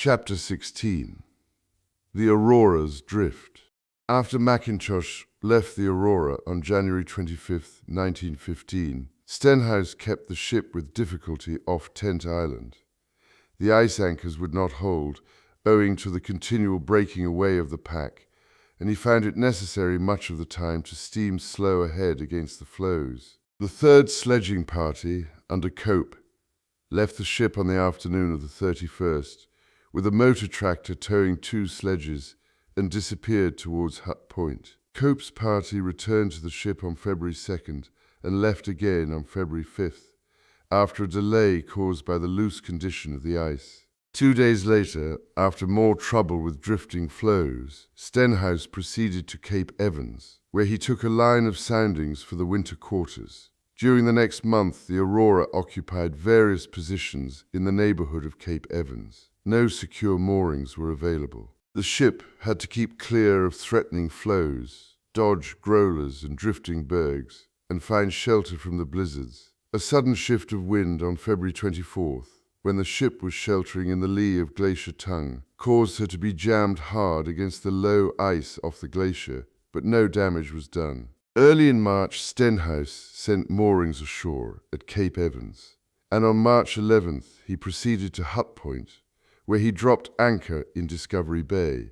Chapter 16. The Aurora's Drift. After Mackintosh left the Aurora on January 25, 1915, Stenhouse kept the ship with difficulty off Tent Island. The ice anchors would not hold, owing to the continual breaking away of the pack, and he found it necessary much of the time to steam slow ahead against the floes. The third sledging party, under Cope, left the ship on the afternoon of the 31st, with a motor tractor towing 2 sledges, and disappeared towards Hut Point. Cope's party returned to the ship on February 2nd and left again on February 5th, after a delay caused by the loose condition of the ice. 2 days later, after more trouble with drifting floes, Stenhouse proceeded to Cape Evans, where he took a line of soundings for the winter quarters. During the next month, the Aurora occupied various positions in the neighborhood of Cape Evans. No secure moorings were available. The ship had to keep clear of threatening floes, dodge growlers and drifting bergs, and find shelter from the blizzards. A sudden shift of wind on February 24th, when the ship was sheltering in the lee of Glacier Tongue, caused her to be jammed hard against the low ice off the glacier, but no damage was done. Early in March, Stenhouse sent moorings ashore at Cape Evans, and on March 11th he proceeded to Hut Point, where he dropped anchor in Discovery Bay.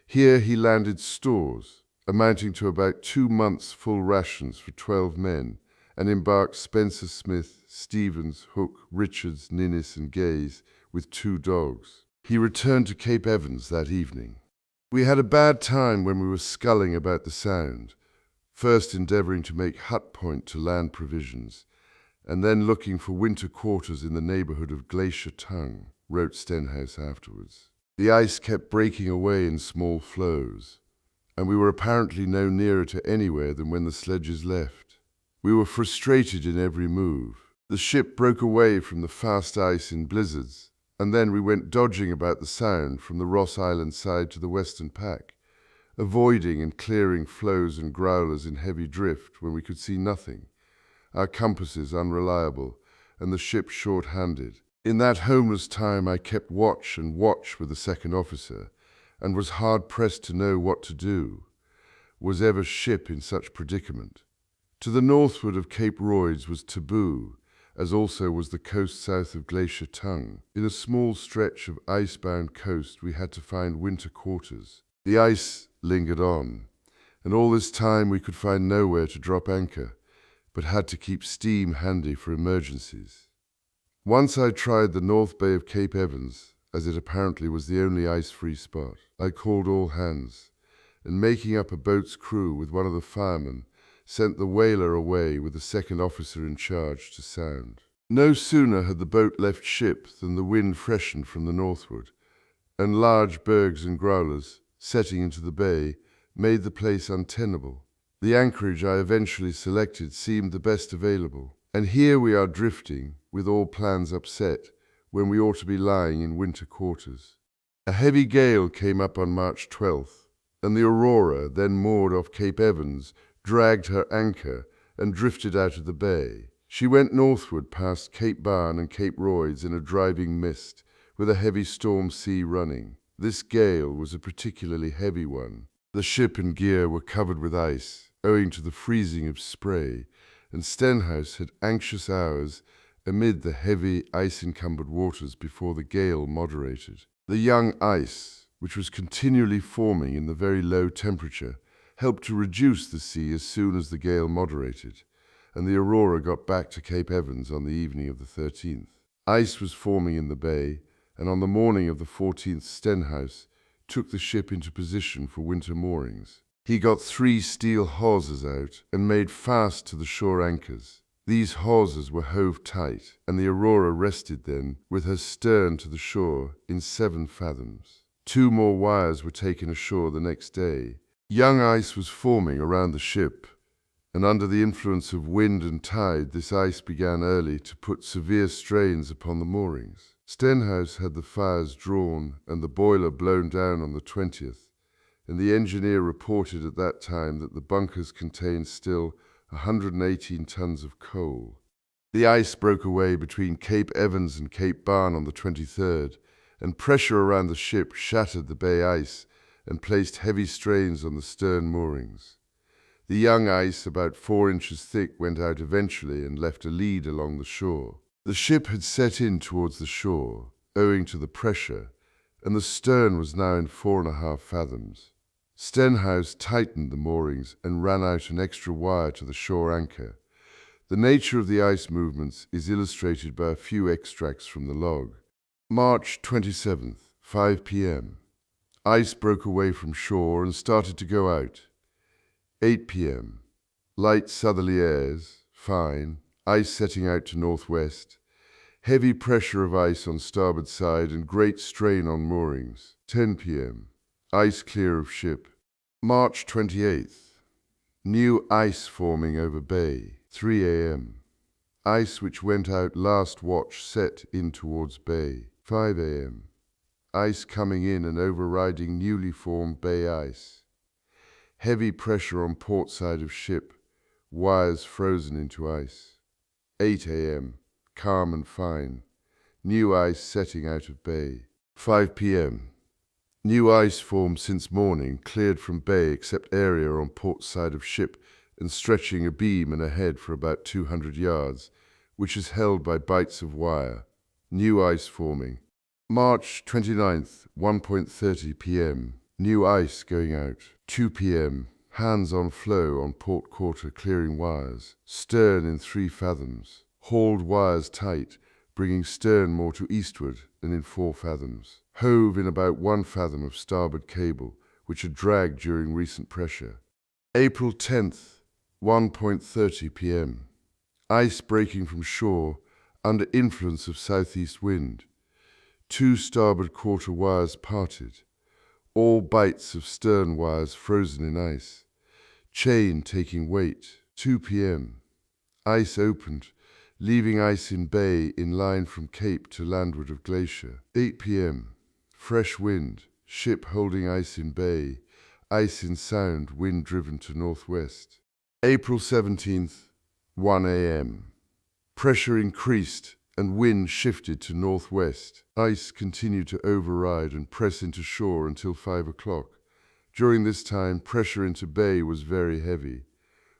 Here he landed stores, amounting to about 2 months' full rations for 12 men, and embarked Spencer Smith, Stevens, Hook, Richards, Ninnis, and Gaze with 2 dogs. He returned to Cape Evans that evening. We had a bad time when we were sculling about the Sound, first endeavoring to make Hut Point to land provisions, and then looking for winter quarters in the neighborhood of Glacier Tongue, wrote Stenhouse afterwards. The ice kept breaking away in small floes, and we were apparently no nearer to anywhere than when the sledges left. We were frustrated in every move. The ship broke away from the fast ice in blizzards, and then we went dodging about the Sound from the Ross Island side to the western pack, avoiding and clearing floes and growlers in heavy drift when we could see nothing, our compasses unreliable, and the ship short-handed. In that homeless time I kept watch and watch with the second officer, and was hard-pressed to know what to do. Was ever ship in such predicament? To the northward of Cape Royds was taboo, as also was the coast south of Glacier Tongue. In a small stretch of ice-bound coast we had to find winter quarters. The ice lingered on, and all this time we could find nowhere to drop anchor, but had to keep steam handy for emergencies. Once I tried the north bay of Cape Evans, as it apparently was the only ice-free spot. I called all hands, and making up a boat's crew with one of the firemen, sent the whaler away with the second officer in charge to sound. No sooner had the boat left ship than the wind freshened from the northward, and large bergs and growlers, setting into the bay, made the place untenable. The anchorage I eventually selected seemed the best available, and here we are drifting, with all plans upset, when we ought to be lying in winter quarters. A heavy gale came up on March 12th, and the Aurora, then moored off Cape Evans, dragged her anchor and drifted out of the bay. She went northward past Cape Barne and Cape Royds in a driving mist, with a heavy storm sea running. This gale was a particularly heavy one. The ship and gear were covered with ice, owing to the freezing of spray, and Stenhouse had anxious hours amid the heavy, ice-encumbered waters before the gale moderated. The young ice, which was continually forming in the very low temperature, helped to reduce the sea as soon as the gale moderated, and the Aurora got back to Cape Evans on the evening of the 13th. Ice was forming in the bay, and on the morning of the 14th Stenhouse took the ship into position for winter moorings. He got 3 steel hawsers out and made fast to the shore anchors. These hawsers were hove tight, and the Aurora rested then, with her stern to the shore, in 7 fathoms. 2 more wires were taken ashore the next day. Young ice was forming around the ship, and under the influence of wind and tide this ice began early to put severe strains upon the moorings. Stenhouse had the fires drawn and the boiler blown down on the 20th, and the engineer reported at that time that the bunkers contained still 118 tons of coal. The ice broke away between Cape Evans and Cape Barne on the 23rd, and pressure around the ship shattered the bay ice and placed heavy strains on the stern moorings. The young ice, about 4 inches thick, went out eventually and left a lead along the shore. The ship had set in towards the shore, owing to the pressure, and the stern was now in 4.5 fathoms. Stenhouse tightened the moorings and ran out an extra wire to the shore anchor. The nature of the ice movements is illustrated by a few extracts from the log. March 27th, 5 p.m. Ice broke away from shore and started to go out. 8 p.m. Light southerly airs, fine, ice setting out to northwest. Heavy pressure of ice on starboard side and great strain on moorings. 10 p.m. Ice clear of ship. March 28th. New ice forming over bay. 3 a.m. Ice which went out last watch set in towards bay. 5 a.m. Ice coming in and overriding newly formed bay ice. Heavy pressure on port side of ship. Wires frozen into ice. 8 a.m. Calm and fine. New ice setting out of bay. 5 p.m. New ice formed since morning, cleared from bay except area on port side of ship and stretching abeam and ahead for about 200 yards, which is held by bights of wire. New ice forming. March 29th, 1:30 p.m. New ice going out. 2 p.m. Hands on floe on port quarter clearing wires. Stern in 3 fathoms. Hauled wires tight, bringing stern more to eastward and in 4 fathoms. Hove in about 1 fathom of starboard cable, which had dragged during recent pressure. April 10th, 1:30 p.m. Ice breaking from shore under influence of southeast wind. 2 starboard quarter wires parted. All bights of stern wires frozen in ice. Chain taking weight. 2 p.m. Ice opened, leaving ice in bay in line from cape to landward of glacier. 8 p.m. Fresh wind, ship holding ice in bay, ice in sound, wind driven to northwest. April 17th, 1 a.m. Pressure increased and wind shifted to northwest. Ice continued to override and press into shore until 5 o'clock. During this time, pressure into bay was very heavy.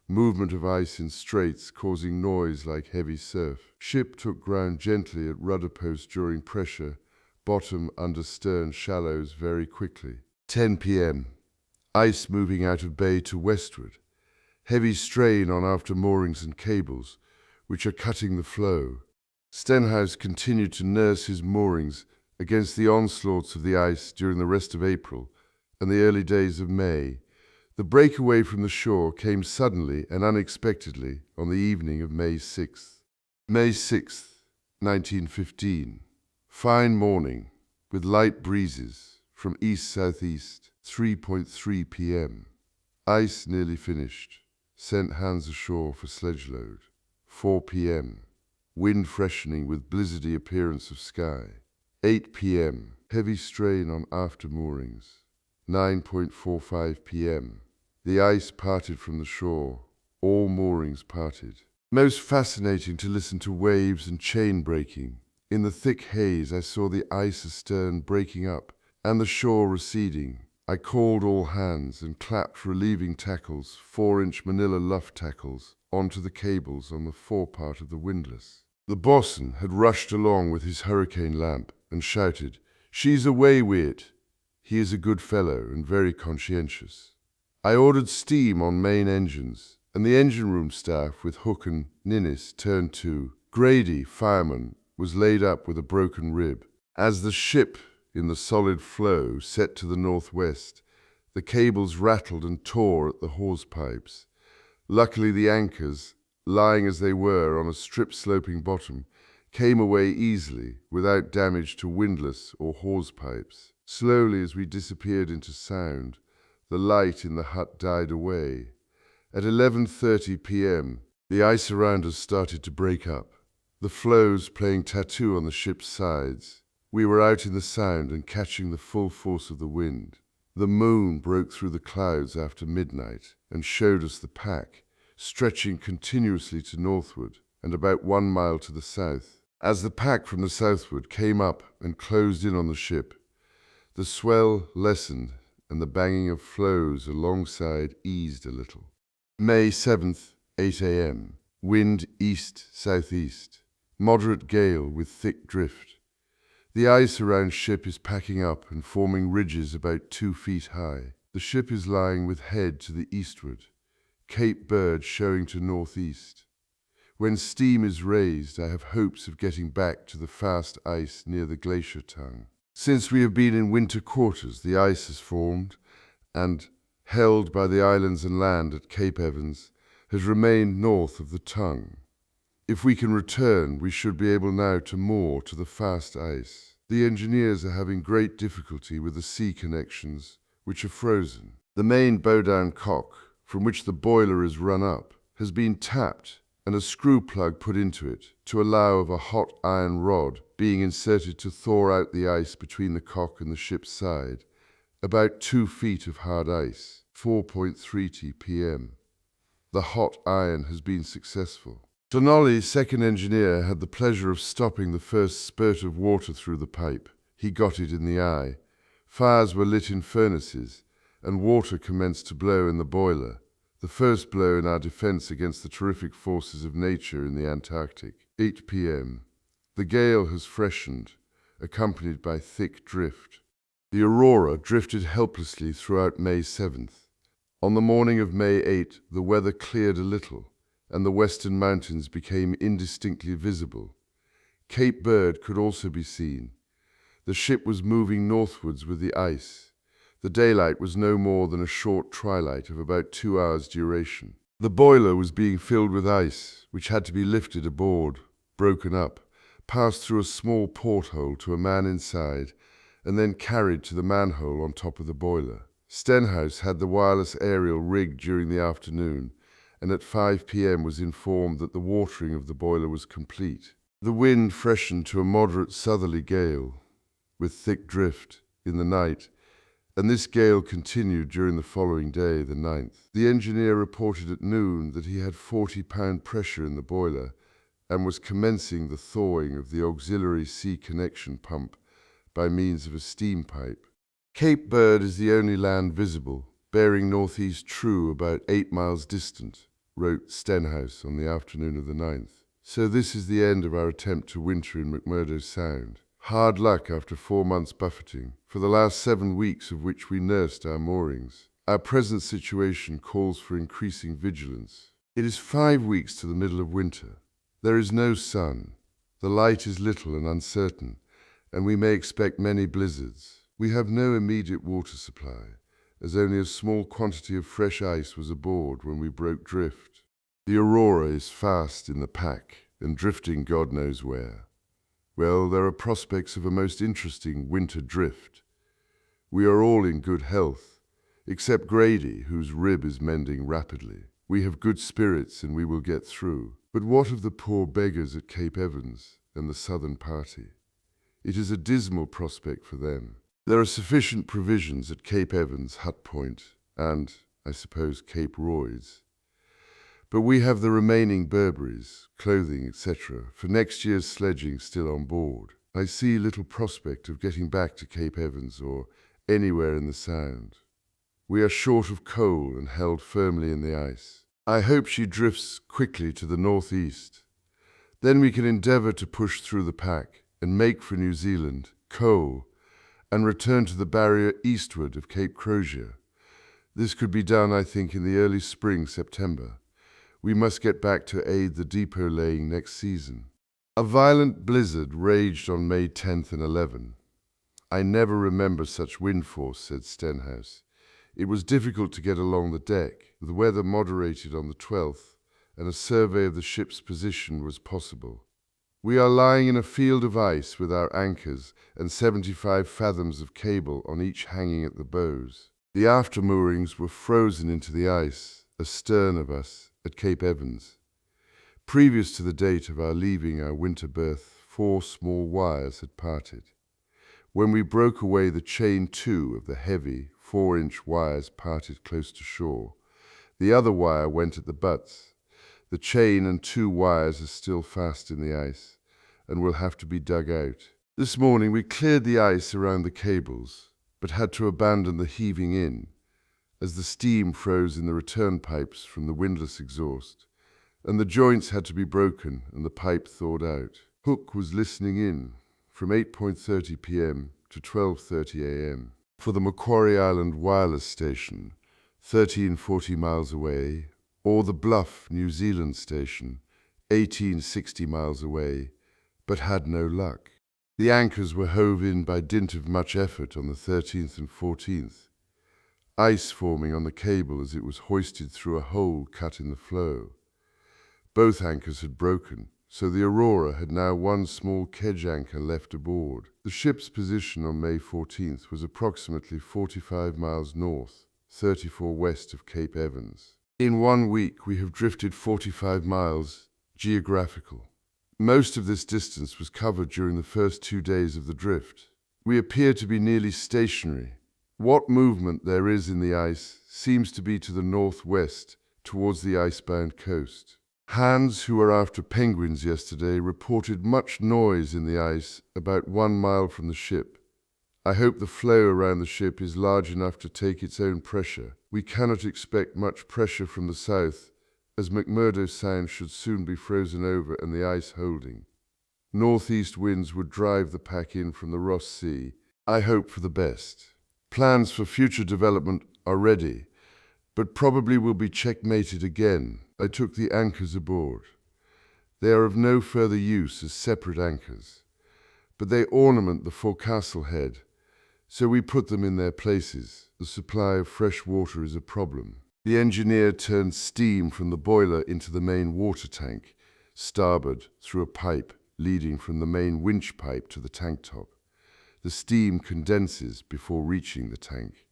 Movement of ice in straits causing noise like heavy surf. Ship took ground gently at rudder post during pressure, bottom under stern shallows very quickly. 10 p.m. Ice moving out of bay to westward. Heavy strain on after moorings and cables, which are cutting the flow. Stenhouse continued to nurse his moorings against the onslaughts of the ice during the rest of April and the early days of May. The breakaway from the shore came suddenly and unexpectedly on the evening of May 6th. May 6th, 1915. Fine morning, with light breezes from east-southeast, 3:3 p.m. Ice nearly finished. Sent hands ashore for sledge load. 4 p.m. Wind freshening with blizzardy appearance of sky. 8 p.m. Heavy strain on after moorings. 9:45 p.m. The ice parted from the shore. All moorings parted. Most fascinating to listen to waves and chain breaking. In the thick haze I saw the ice astern breaking up and the shore receding. I called all hands and clapped relieving tackles, 4-inch manila luff tackles, onto the cables on the forepart of the windlass. The boatswain had rushed along with his hurricane lamp and shouted, "She's away wi' it." He is a good fellow and very conscientious. I ordered steam on main engines, and the engine room staff with Hook and Ninnis turned to. Grady, fireman, was laid up with a broken rib. As the ship, in the solid flow, set to the northwest, the cables rattled and tore at the hawse pipes. Luckily the anchors, lying as they were on a strip-sloping bottom, came away easily, without damage to windlass or hawse pipes. Slowly as we disappeared into sound, the light in the hut died away. At 11:30 p.m., the ice around us started to break up, the floes playing tattoo on the ship's sides. We were out in the sound and catching the full force of the wind. The moon broke through the clouds after midnight and showed us the pack, stretching continuously to northward and about 1 mile to the south. As the pack from the southward came up and closed in on the ship, the swell lessened and the banging of floes alongside eased a little. May 7th, 8 a.m. Wind east-southeast. Moderate gale with thick drift. The ice around ship is packing up and forming ridges about 2 feet high. The ship is lying with head to the eastward, Cape Bird showing to northeast. When steam is raised, I have hopes of getting back to the fast ice near the glacier tongue. Since we have been in winter quarters, the ice has formed and, held by the islands and land at Cape Evans, has remained north of the tongue. If we can return, we should be able now to moor to the fast ice. The engineers are having great difficulty with the sea connections, which are frozen. The main bow-down cock, from which the boiler is run up, has been tapped and a screw plug put into it to allow of a hot iron rod being inserted to thaw out the ice between the cock and the ship's side, about 2 feet of hard ice, 4.30 p.m. The hot iron has been successful. Donnelly, second engineer, had the pleasure of stopping the first spurt of water through the pipe. He got it in the eye. Fires were lit in furnaces, and water commenced to blow in the boiler, the first blow in our defense against the terrific forces of nature in the Antarctic. 8 p.m. The gale has freshened, accompanied by thick drift. The Aurora drifted helplessly throughout May 7th. On the morning of May 8, the weather cleared a little, and the western mountains became indistinctly visible. Cape Bird could also be seen. The ship was moving northwards with the ice. The daylight was no more than a short twilight of about 2 hours' duration. The boiler was being filled with ice, which had to be lifted aboard, broken up, passed through a small porthole to a man inside, and then carried to the manhole on top of the boiler. Stenhouse had the wireless aerial rigged during the afternoon, and at 5 p.m. was informed that the watering of the boiler was complete. The wind freshened to a moderate southerly gale, with thick drift, in the night, and this gale continued during the following day, the 9th. The engineer reported at noon that he had 40-pound pressure in the boiler and was commencing the thawing of the auxiliary sea connection pump by means of a steam pipe. Cape Bird is the only land visible, bearing northeast true about 8 miles distant, wrote Stenhouse on the afternoon of the 9th. So this is the end of our attempt to winter in McMurdo Sound. Hard luck after 4 months buffeting, for the last 7 weeks of which we nursed our moorings. Our present situation calls for increasing vigilance. It is 5 weeks to the middle of winter. There is no sun. The light is little and uncertain, and we may expect many blizzards. We have no immediate water supply, as only a small quantity of fresh ice was aboard when we broke drift. The Aurora is fast in the pack and drifting God knows where. Well, there are prospects of a most interesting winter drift. We are all in good health, except Grady, whose rib is mending rapidly. We have good spirits and we will get through. But what of the poor beggars at Cape Evans and the southern party? It is a dismal prospect for them. There are sufficient provisions at Cape Evans, Hut Point, and, I suppose, Cape Royds. But we have the remaining Burberrys, clothing, etc., for next year's sledging still on board. I see little prospect of getting back to Cape Evans or anywhere in the Sound. We are short of coal and held firmly in the ice. I hope she drifts quickly to the northeast. Then we can endeavour to push through the pack and make for New Zealand, coal, and return to the barrier eastward of Cape Crozier. This could be done, I think, in the early spring, September. We must get back to aid the depot laying next season. A violent blizzard raged on May 10th and 11th. I never remember such wind force, said Stenhouse. It was difficult to get along the deck. The weather moderated on the 12th, and a survey of the ship's position was possible. We are lying in a field of ice with our anchors and 75 fathoms of cable on each hanging at the bows. The after moorings were frozen into the ice astern of us at Cape Evans. Previous to the date of our leaving our winter berth, 4 small wires had parted. When we broke away, the chain 2 of the heavy 4-inch wires parted close to shore. The other wire went at the butts. The chain and 2 wires are still fast in the ice, and will have to be dug out. This morning we cleared the ice around the cables, but had to abandon the heaving in, as the steam froze in the return pipes from the windlass exhaust, and the joints had to be broken and the pipe thawed out. Hook was listening in from 8:30 p.m. to 12:30 a.m. for the Macquarie Island wireless station, 1340 miles away, or the Bluff, New Zealand station, 1860 miles away, but had no luck. The anchors were hove in by dint of much effort on the 13th and 14th, ice forming on the cable as it was hoisted through a hole cut in the floe. Both anchors had broken, so the Aurora had now one small kedge anchor left aboard. The ship's position on May 14th was approximately 45 miles north, 34 west of Cape Evans. In 1 week we have drifted 45 miles geographical. Most of this distance was covered during the first 2 days of the drift. We appear to be nearly stationary. What movement there is in the ice seems to be to the northwest towards the icebound coast. Hands, who were after penguins yesterday, reported much noise in the ice about 1 mile from the ship. I hope the floe around the ship is large enough to take its own pressure. We cannot expect much pressure from the south, as McMurdo Sound should soon be frozen over and the ice holding. Northeast winds would drive the pack in from the Ross Sea. I hope for the best. Plans for future development are ready, but probably will be checkmated again. I took the anchors aboard. They are of no further use as separate anchors, but they ornament the forecastle head, so we put them in their places. The supply of fresh water is a problem. The engineer turned steam from the boiler into the main water tank, starboard, through a pipe leading from the main winch pipe to the tank top. The steam condenses before reaching the tank.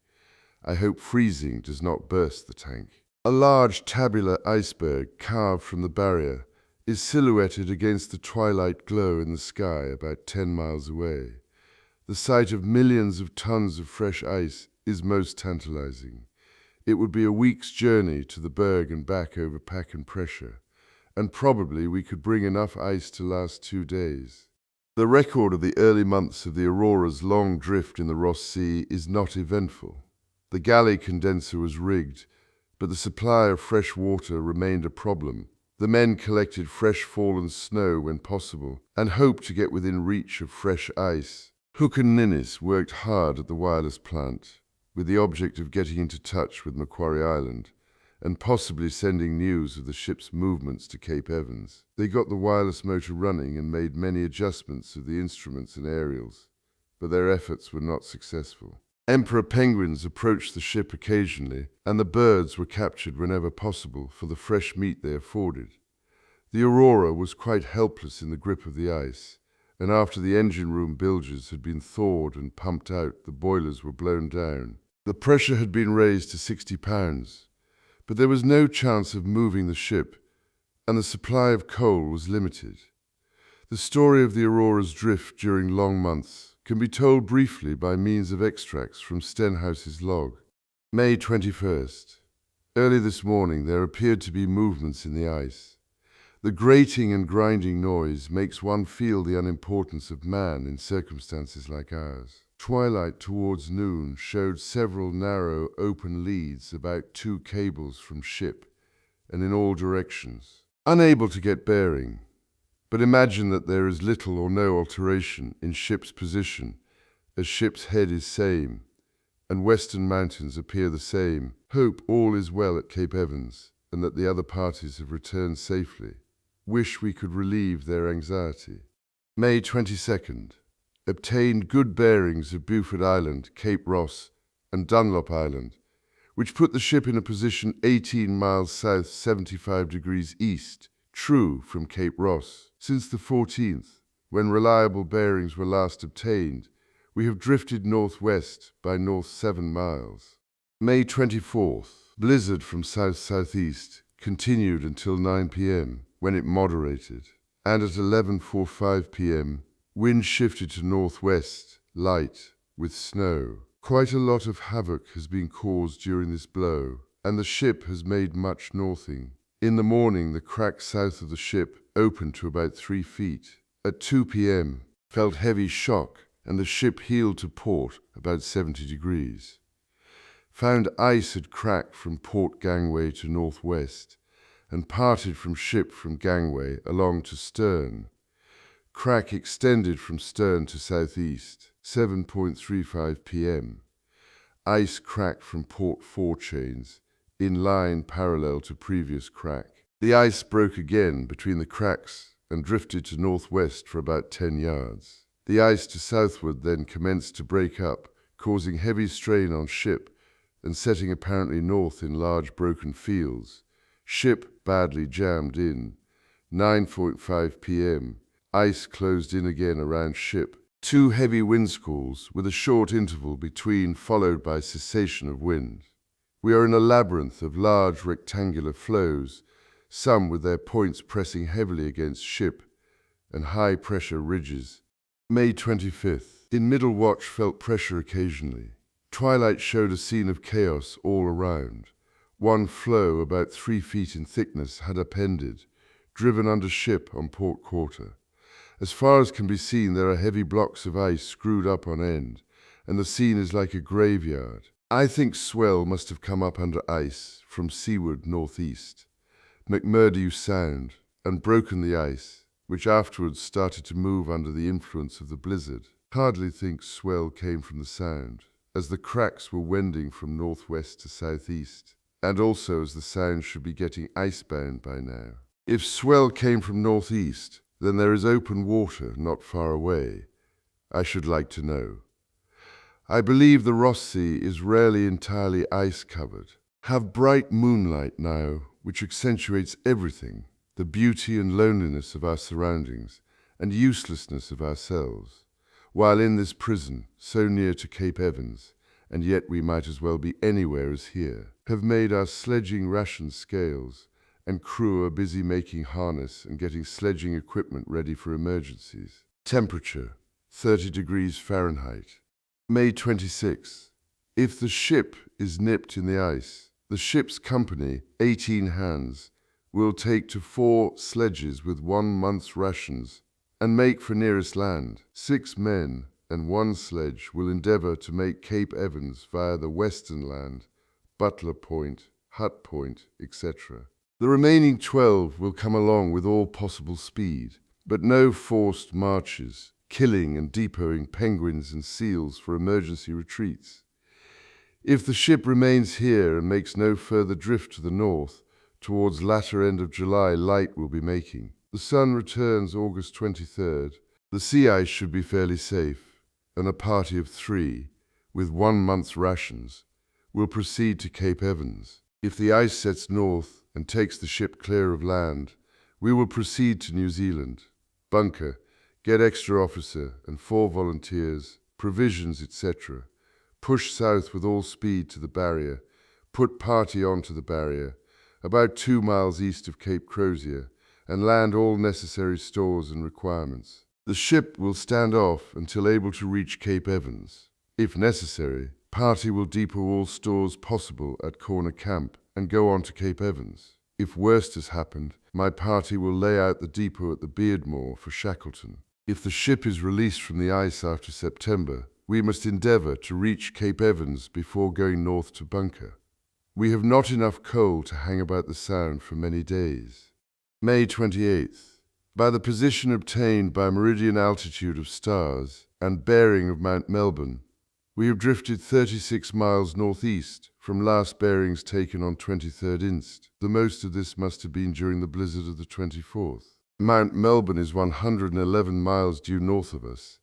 I hope freezing does not burst the tank. A large tabular iceberg carved from the barrier is silhouetted against the twilight glow in the sky about 10 miles away. The sight of millions of tons of fresh ice is most tantalizing. It would be a week's journey to the berg and back over pack and pressure, and probably we could bring enough ice to last 2 days. The record of the early months of the Aurora's long drift in the Ross Sea is not eventful. The galley condenser was rigged, but the supply of fresh water remained a problem. The men collected fresh fallen snow when possible and hoped to get within reach of fresh ice. Hook and Ninnis worked hard at the wireless plant, with the object of getting into touch with Macquarie Island and possibly sending news of the ship's movements to Cape Evans. They got the wireless motor running and made many adjustments of the instruments and aerials, but their efforts were not successful. Emperor penguins approached the ship occasionally, and the birds were captured whenever possible for the fresh meat they afforded. The Aurora was quite helpless in the grip of the ice, and after the engine room bilges had been thawed and pumped out, the boilers were blown down. The pressure had been raised to 60 pounds, but there was no chance of moving the ship, and the supply of coal was limited. The story of the Aurora's drift during long months can be told briefly by means of extracts from Stenhouse's log. May 21st. Early this morning there appeared to be movements in the ice. The grating and grinding noise makes one feel the unimportance of man in circumstances like ours. Twilight towards noon showed several narrow, open leads about 2 cables from ship and in all directions. Unable to get bearing, but imagine that there is little or no alteration in ship's position, as ship's head is same, and western mountains appear the same. Hope all is well at Cape Evans, and that the other parties have returned safely. Wish we could relieve their anxiety. May 22nd. Obtained good bearings of Beaufort Island, Cape Ross, and Dunlop Island, which put the ship in a position 18 miles south, 75 degrees east, true from Cape Ross. Since the 14th, when reliable bearings were last obtained, we have drifted northwest by north 7 miles. May 24th. Blizzard from south-southeast continued until 9 p.m., when it moderated, and at 11:45 p.m., wind shifted to northwest, light, with snow. Quite a lot of havoc has been caused during this blow, and the ship has made much northing. In the morning, the crack south of the ship opened to about 3 feet, At 2 p.m., felt heavy shock and the ship heeled to port about 70 degrees. Found ice had cracked from port gangway to northwest and parted from ship from gangway along to stern. Crack extended from stern to southeast, 7:35 p.m. Ice cracked from port forechains, in line parallel to previous crack. The ice broke again between the cracks and drifted to northwest for about 10 yards. The ice to southward then commenced to break up, causing heavy strain on ship and setting apparently north in large broken fields. Ship badly jammed in. 9:45 p.m. Ice closed in again around ship. 2 heavy wind squalls with a short interval between, followed by cessation of wind. We are in a labyrinth of large rectangular flows, some with their points pressing heavily against ship, and high-pressure ridges. May 25th. In middle watch felt pressure occasionally. Twilight showed a scene of chaos all around. One floe, about 3 feet in thickness, had upended, driven under ship on port quarter. As far as can be seen, there are heavy blocks of ice screwed up on end, and the scene is like a graveyard. I think swell must have come up under ice from seaward northeast, McMurdo Sound, and broken the ice, which afterwards started to move under the influence of the blizzard. Hardly think swell came from the Sound, as the cracks were wending from northwest to southeast, and also as the Sound should be getting icebound by now. If swell came from northeast, then there is open water not far away. I should like to know. I believe the Ross Sea is rarely entirely ice-covered. Have bright moonlight now, which accentuates everything, the beauty and loneliness of our surroundings, and uselessness of ourselves, while in this prison, so near to Cape Evans, and yet we might as well be anywhere as here, have made our sledging ration scales, and crew are busy making harness and getting sledging equipment ready for emergencies. Temperature, 30 degrees Fahrenheit. May 26. If the ship is nipped in the ice, the ship's company, 18 hands, will take to 4 sledges with 1 month's rations and make for nearest land. 6 men and 1 sledge will endeavor to make Cape Evans via the western land, Butler Point, Hut Point, etc. The remaining 12 will come along with all possible speed, but no forced marches, killing and depoting penguins and seals for emergency retreats. If the ship remains here and makes no further drift to the north, towards latter end of July light will be making. The sun returns August 23rd. The sea ice should be fairly safe, and a party of 3, with 1 month's rations, will proceed to Cape Evans. If the ice sets north and takes the ship clear of land, we will proceed to New Zealand. Bunker, get extra officer and 4 volunteers, provisions, etc. Push south with all speed to the barrier, put party onto the barrier, about 2 miles east of Cape Crozier, and land all necessary stores and requirements. The ship will stand off until able to reach Cape Evans. If necessary, party will depot all stores possible at Corner Camp and go on to Cape Evans. If worst has happened, my party will lay out the depot at the Beardmore for Shackleton. If the ship is released from the ice after September, we must endeavor to reach Cape Evans before going north to Bunker. We have not enough coal to hang about the Sound for many days. May 28th. By the position obtained by meridian altitude of stars and bearing of Mount Melbourne, we have drifted 36 miles northeast from last bearings taken on 23rd inst. The most of this must have been during the blizzard of the 24th. Mount Melbourne is 111 miles due north of us,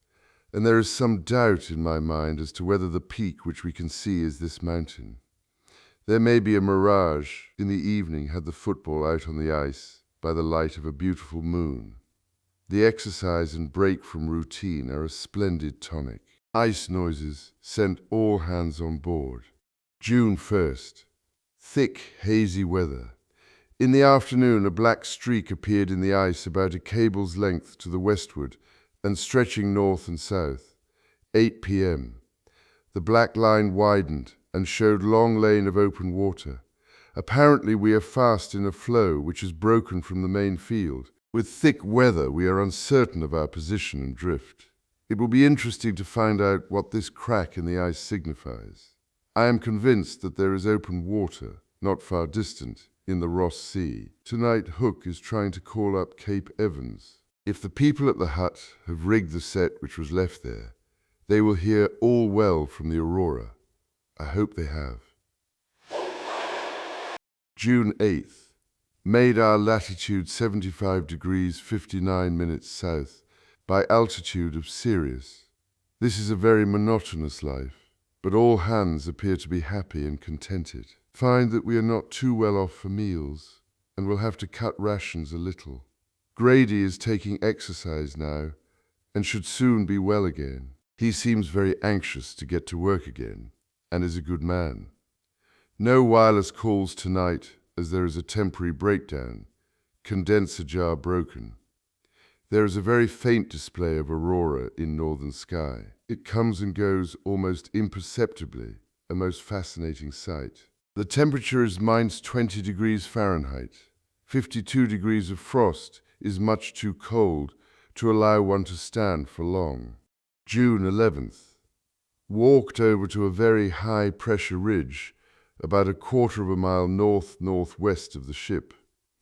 and there is some doubt in my mind as to whether the peak which we can see is this mountain. There may be a mirage in the evening had the football out on the ice by the light of a beautiful moon. The exercise and break from routine are a splendid tonic. Ice noises sent all hands on board. June 1st. Thick, hazy weather. In the afternoon, a black streak appeared in the ice about a cable's length to the westward and stretching north and south. 8 p.m. The black line widened and showed long lane of open water. Apparently we are fast in a flow which is broken from the main field, With thick weather, we are uncertain of our position and drift. It will be interesting to find out what this crack in the ice signifies. I am convinced that there is open water, not far distant, in the Ross Sea. Tonight, Hook is trying to call up Cape Evans. If the people at the hut have rigged the set which was left there, they will hear all well from the Aurora. I hope they have. June 8th. Made our latitude 75 degrees 59 minutes south by altitude of Sirius. This is a very monotonous life, but all hands appear to be happy and contented. Find that we are not too well off for meals, and will have to cut rations a little. Grady is taking exercise now, and should soon be well again. He seems very anxious to get to work again, and is a good man. No wireless calls tonight, as there is a temporary breakdown, condenser jar broken. There is a very faint display of aurora in northern sky. It comes and goes almost imperceptibly, a most fascinating sight. The temperature is -20 degrees Fahrenheit. 52 degrees of frost is much too cold to allow one to stand for long. June 11th. Walked over to a very high-pressure ridge about a quarter of a mile north-northwest of the ship.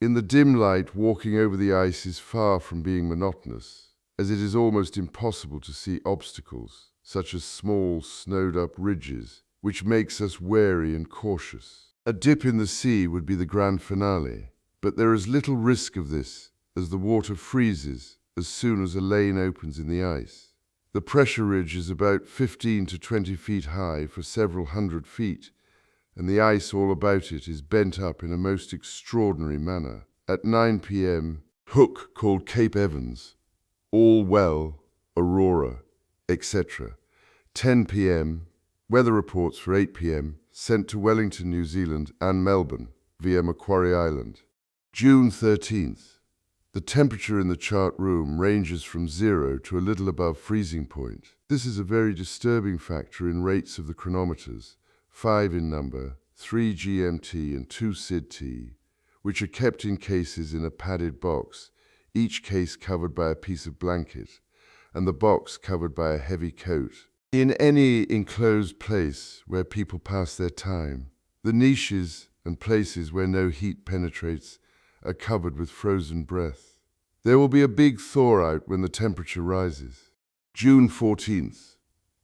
In the dim light, walking over the ice is far from being monotonous, as it is almost impossible to see obstacles, such as small, snowed-up ridges, which makes us wary and cautious. A dip in the sea would be the grand finale, but there is little risk of this, as the water freezes as soon as a lane opens in the ice. The pressure ridge is about 15 to 20 feet high for several hundred feet, and the ice all about it is bent up in a most extraordinary manner. At 9 p.m., Hook called Cape Evans, all well, Aurora, etc. 10 p.m., weather reports for 8 p.m., sent to Wellington, New Zealand and Melbourne via Macquarie Island. June 13th. The temperature in the chart room ranges from 0 to a little above freezing point. This is a very disturbing factor in rates of the chronometers, 5 in number, 3 GMT and 2 SID-T, which are kept in cases in a padded box, each case covered by a piece of blanket, and the box covered by a heavy coat. In any enclosed place where people pass their time, the niches and places where no heat penetrates are covered with frozen breath. There will be a big thaw out when the temperature rises. June 14th.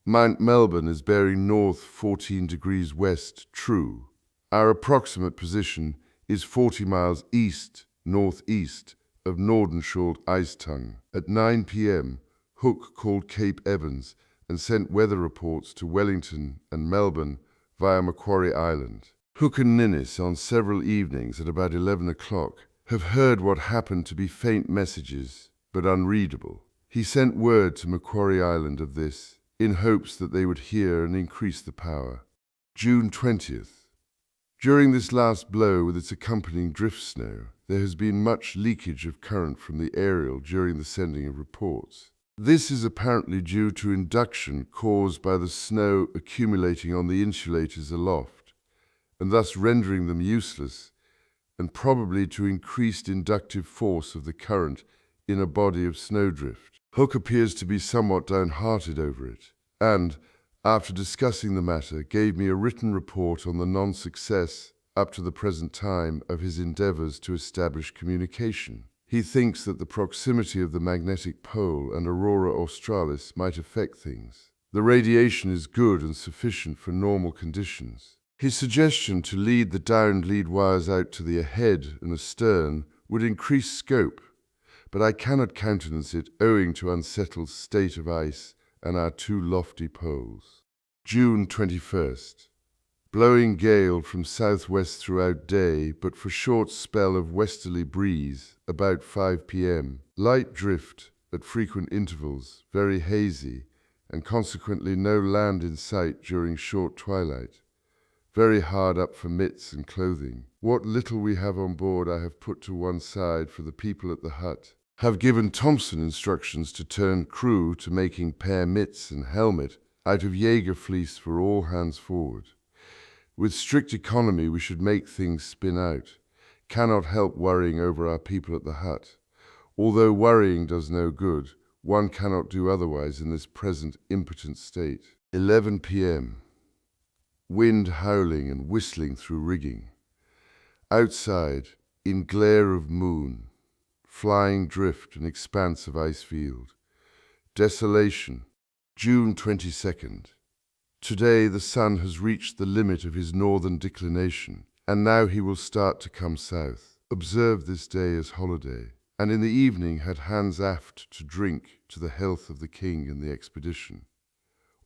Mount Melbourne is bearing north 14 degrees west true. Our approximate position is 40 miles east-northeast of Nordenskjold ice tongue. At 9 p.m., Hook called Cape Evans and sent weather reports to Wellington and Melbourne via Macquarie Island. Hook and Ninnis on several evenings at about 11 o'clock have heard what happened to be faint messages, but unreadable. He sent word to Macquarie Island of this, in hopes that they would hear and increase the power. June 20th. During this last blow with its accompanying drift snow, there has been much leakage of current from the aerial during the sending of reports. This is apparently due to induction caused by the snow accumulating on the insulators aloft, and thus rendering them useless, and probably to increased inductive force of the current in a body of snowdrift. Hook appears to be somewhat downhearted over it, and, after discussing the matter, gave me a written report on the non-success, up to the present time, of his endeavors to establish communication. He thinks that the proximity of the magnetic pole and aurora australis might affect things. The radiation is good and sufficient for normal conditions. His suggestion to lead the downed lead wires out to the ahead and astern would increase scope, but I cannot countenance it owing to unsettled state of ice and our two lofty poles. June 21st. Blowing gale from southwest throughout day, but for short spell of westerly breeze about 5 p.m. Light drift at frequent intervals, very hazy, and consequently no land in sight during short twilight. Very hard up for mitts and clothing. What little we have on board I have put to one side for the people at the hut. Have given Thompson instructions to turn crew to making pair mitts and helmet out of Jaeger fleece for all hands forward. With strict economy we should make things spin out. Cannot help worrying over our people at the hut. Although worrying does no good, one cannot do otherwise in this present impotent state. 11 p.m. Wind howling and whistling through rigging. Outside, in glare of moon, flying drift and expanse of ice field. Desolation. June 22nd. Today the sun has reached the limit of his northern declination, and now he will start to come south. Observed this day as holiday, and in the evening had hands aft to drink to the health of the king and the expedition.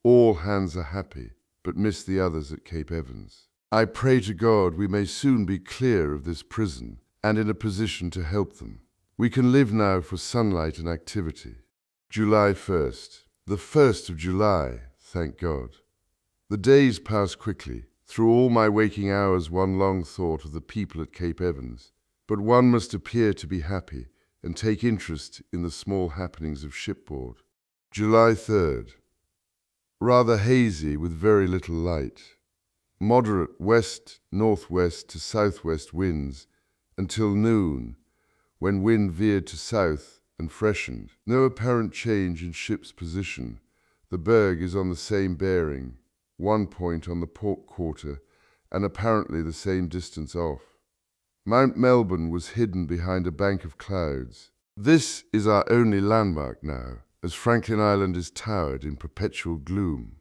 All hands are happy, but miss the others at Cape Evans. I pray to God we may soon be clear of this prison and in a position to help them. We can live now for sunlight and activity. July 1st. The 1st of July, thank God. The days pass quickly. Through all my waking hours one long thought of the people at Cape Evans. But one must appear to be happy and take interest in the small happenings of shipboard. July 3rd. Rather hazy with very little light. Moderate west-northwest to southwest winds until noon, when wind veered to south and freshened. No apparent change in ship's position. The berg is on the same bearing, 1 point on the port quarter, and apparently the same distance off. Mount Melbourne was hidden behind a bank of clouds. This is our only landmark now, as Franklin Island is towered in perpetual gloom.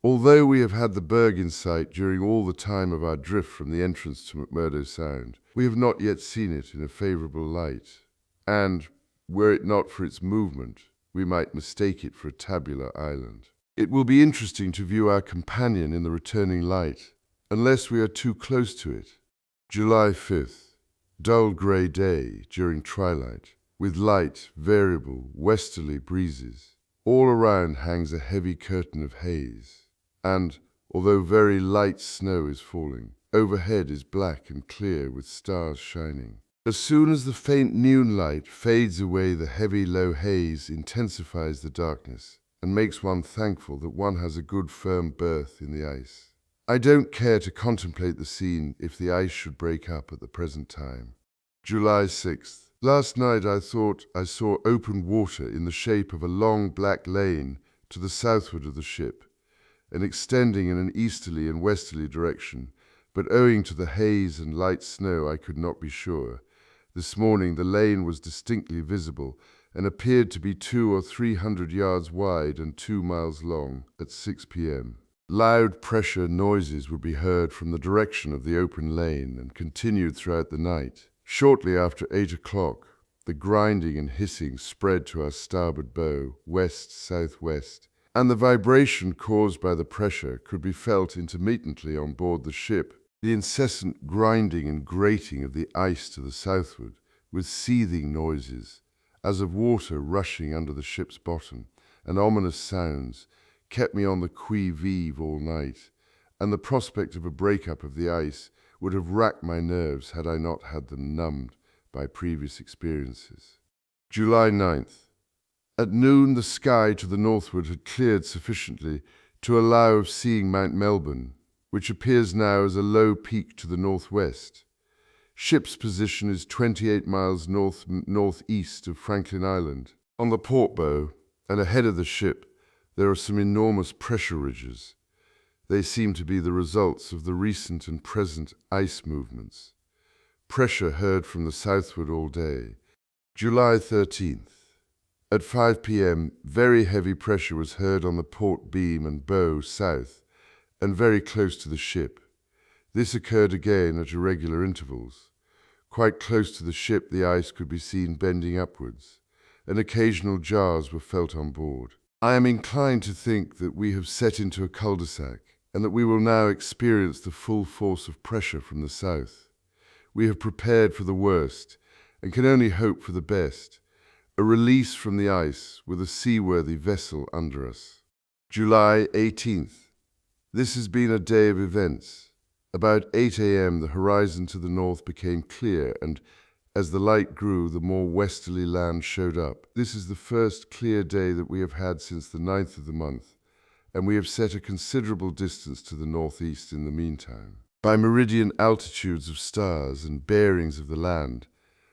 Although we have had the berg in sight during all the time of our drift from the entrance to McMurdo Sound, we have not yet seen it in a favourable light, and, were it not for its movement, we might mistake it for a tabular island. It will be interesting to view our companion in the returning light, unless we are too close to it. July 5th. Dull grey day during twilight, with light, variable, westerly breezes. All around hangs a heavy curtain of haze, and, although very light snow is falling, overhead is black and clear with stars shining. As soon as the faint noon light fades away, the heavy low haze intensifies the darkness and makes one thankful that one has a good firm berth in the ice. I don't care to contemplate the scene if the ice should break up at the present time. July 6th. Last night I thought I saw open water in the shape of a long black lane to the southward of the ship, and extending in an easterly and westerly direction, but owing to the haze and light snow I could not be sure. This morning the lane was distinctly visible and appeared to be 200 or 300 yards wide and 2 miles long at 6 p.m. Loud pressure noises would be heard from the direction of the open lane and continued throughout the night. Shortly after 8 o'clock, the grinding and hissing spread to our starboard bow, west-southwest, and the vibration caused by the pressure could be felt intermittently on board the ship. The incessant grinding and grating of the ice to the southward, with seething noises, as of water rushing under the ship's bottom, and ominous sounds, kept me on the qui-vive all night, and the prospect of a break-up of the ice would have racked my nerves had I not had them numbed by previous experiences. July 9th. At noon the sky to the northward had cleared sufficiently to allow of seeing Mount Melbourne, which appears now as a low peak to the northwest. Ship's position is 28 miles northeast of Franklin Island. On the port bow, and ahead of the ship, there are some enormous pressure ridges. They seem to be the results of the recent and present ice movements. Pressure heard from the southward all day. July 13th. At 5 p.m., very heavy pressure was heard on the port beam and bow south, and very close to the ship. This occurred again at irregular intervals. Quite close to the ship the ice could be seen bending upwards, and occasional jars were felt on board. I am inclined to think that we have set into a cul-de-sac, and that we will now experience the full force of pressure from the south. We have prepared for the worst, and can only hope for the best, a release from the ice with a seaworthy vessel under us. July 18th. This has been a day of events. About 8 a.m. the horizon to the north became clear, and as the light grew, the more westerly land showed up. This is the first clear day that we have had since the 9th of the month, and we have set a considerable distance to the northeast in the meantime. By meridian altitudes of stars and bearings of the land,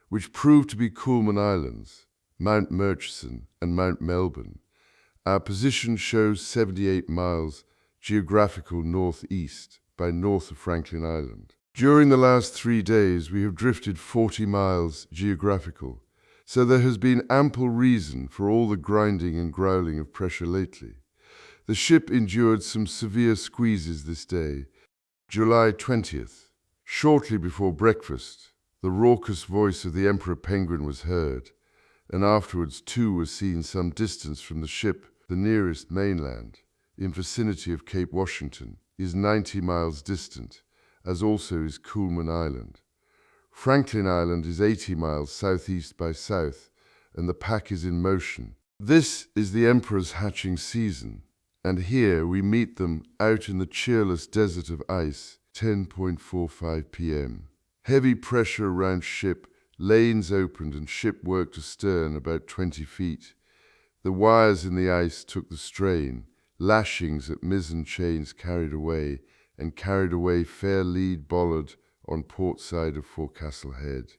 which proved to be Coolman Islands, Mount Murchison and Mount Melbourne. Our position shows 78 miles geographical northeast by north of Franklin Island. During the last 3 days, we have drifted 40 miles geographical, so there has been ample reason for all the grinding and growling of pressure lately. The ship endured some severe squeezes this day. July 20th. Shortly before breakfast, the raucous voice of the Emperor Penguin was heard, and afterwards two were seen some distance from the ship. The nearest mainland, in vicinity of Cape Washington, is 90 miles distant, as also is Coolman Island. Franklin Island is 80 miles southeast by south, and the pack is in motion. This is the Emperor's hatching season, and here we meet them out in the cheerless desert of ice, 10:45 p.m. Heavy pressure around ship, lanes opened and ship worked astern about 20 feet. The wires in the ice took the strain, lashings at mizzen chains carried away fair lead bollard on port side of forecastle head.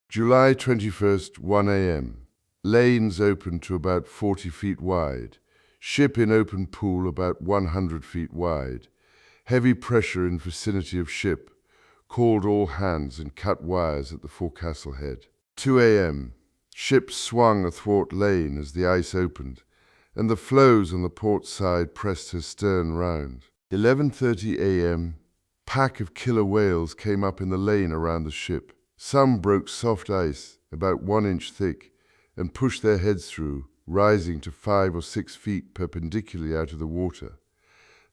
July 21st, 1 a.m. Lanes opened to about 40 feet wide. Ship in open pool about 100 feet wide. Heavy pressure in vicinity of ship. Called all hands and cut wires at the forecastle head. 2 a.m. Ship swung athwart lane as the ice opened, and the floes on the port side pressed her stern round. 11:30 a.m. Pack of killer whales came up in the lane around the ship. Some broke soft ice, about 1 inch thick, and pushed their heads through, rising to 5 or 6 feet perpendicularly out of the water.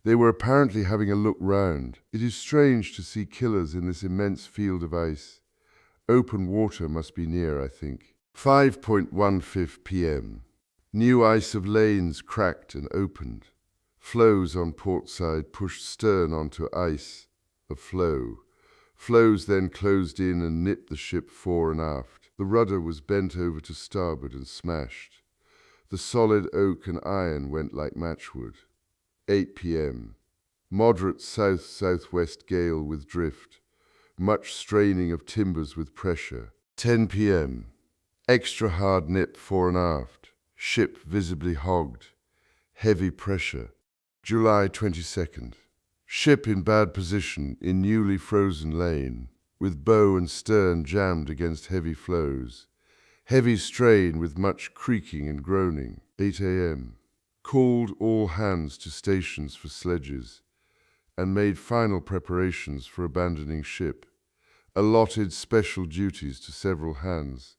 They were apparently having a look round. It is strange to see killers in this immense field of ice. Open water must be near, I think. 5:15 p.m. New ice of lanes cracked and opened. Floes on port side pushed stern onto ice, a floe. Floes then closed in and nipped the ship fore and aft. The rudder was bent over to starboard and smashed. The solid oak and iron went like matchwood. 8 p.m. Moderate south-southwest gale with drift. Much straining of timbers with pressure. 10 p.m. Extra hard nip fore and aft. Ship visibly hogged. Heavy pressure. July 22nd. Ship in bad position in newly frozen lane, with bow and stern jammed against heavy floes. Heavy strain with much creaking and groaning. 8 a.m. Called all hands to stations for sledges, and made final preparations for abandoning ship. Allotted special duties to several hands,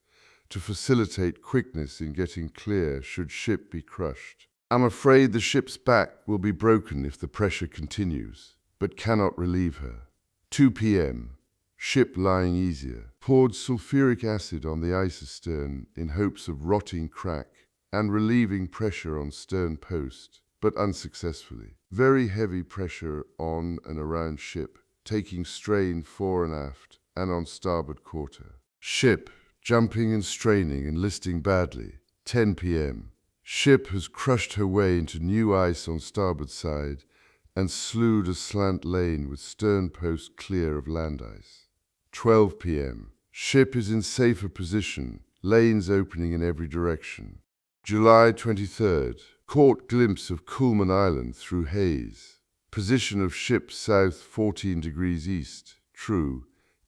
to facilitate quickness in getting clear should ship be crushed. I'm afraid the ship's back will be broken if the pressure continues, but cannot relieve her. 2 p.m. Ship lying easier. Poured sulfuric acid on the ice astern in hopes of rotting crack and relieving pressure on stern post, but unsuccessfully. Very heavy pressure on and around ship, taking strain fore and aft and on starboard quarter. Ship jumping and straining and listing badly. 10 p.m. Ship has crushed her way into new ice on starboard side and slewed a slant lane with stern post clear of land ice. 12 p.m. Ship is in safer position, lanes opening in every direction. July 23rd. Caught glimpse of Coolman Island through haze. Position of ship south 14 degrees east. True.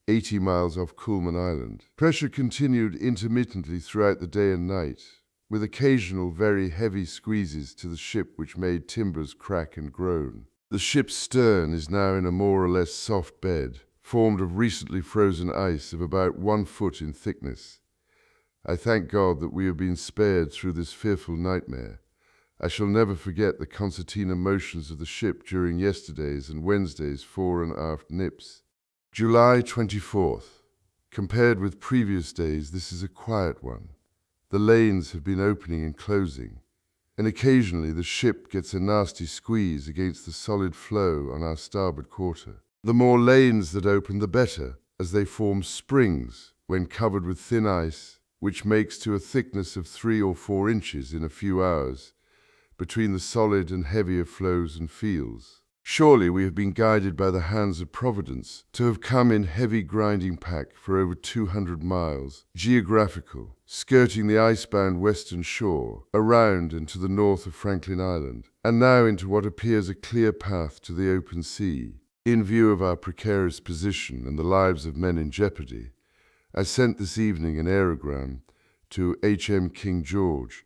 80 miles off Coolman Island. Pressure continued intermittently throughout the day and night, with occasional very heavy squeezes to the ship which made timbers crack and groan. The ship's stern is now in a more or less soft bed, formed of recently frozen ice of about 1 foot in thickness. I thank God that we have been spared through this fearful nightmare. I shall never forget the concertina motions of the ship during yesterday's and Wednesday's fore and aft nips. July 24th. Compared with previous days, this is a quiet one. The lanes have been opening and closing, and occasionally the ship gets a nasty squeeze against the solid floe on our starboard quarter. The more lanes that open, the better, as they form springs when covered with thin ice, which makes to a thickness of 3 or 4 inches in a few hours, between the solid and heavier floes and fields. Surely we have been guided by the hands of Providence to have come in heavy grinding pack for over 200 miles, geographical, skirting the icebound western shore, around and to the north of Franklin Island, and now into what appears a clear path to the open sea. In view of our precarious position and the lives of men in jeopardy, I sent this evening an aerogram to H.M. King George,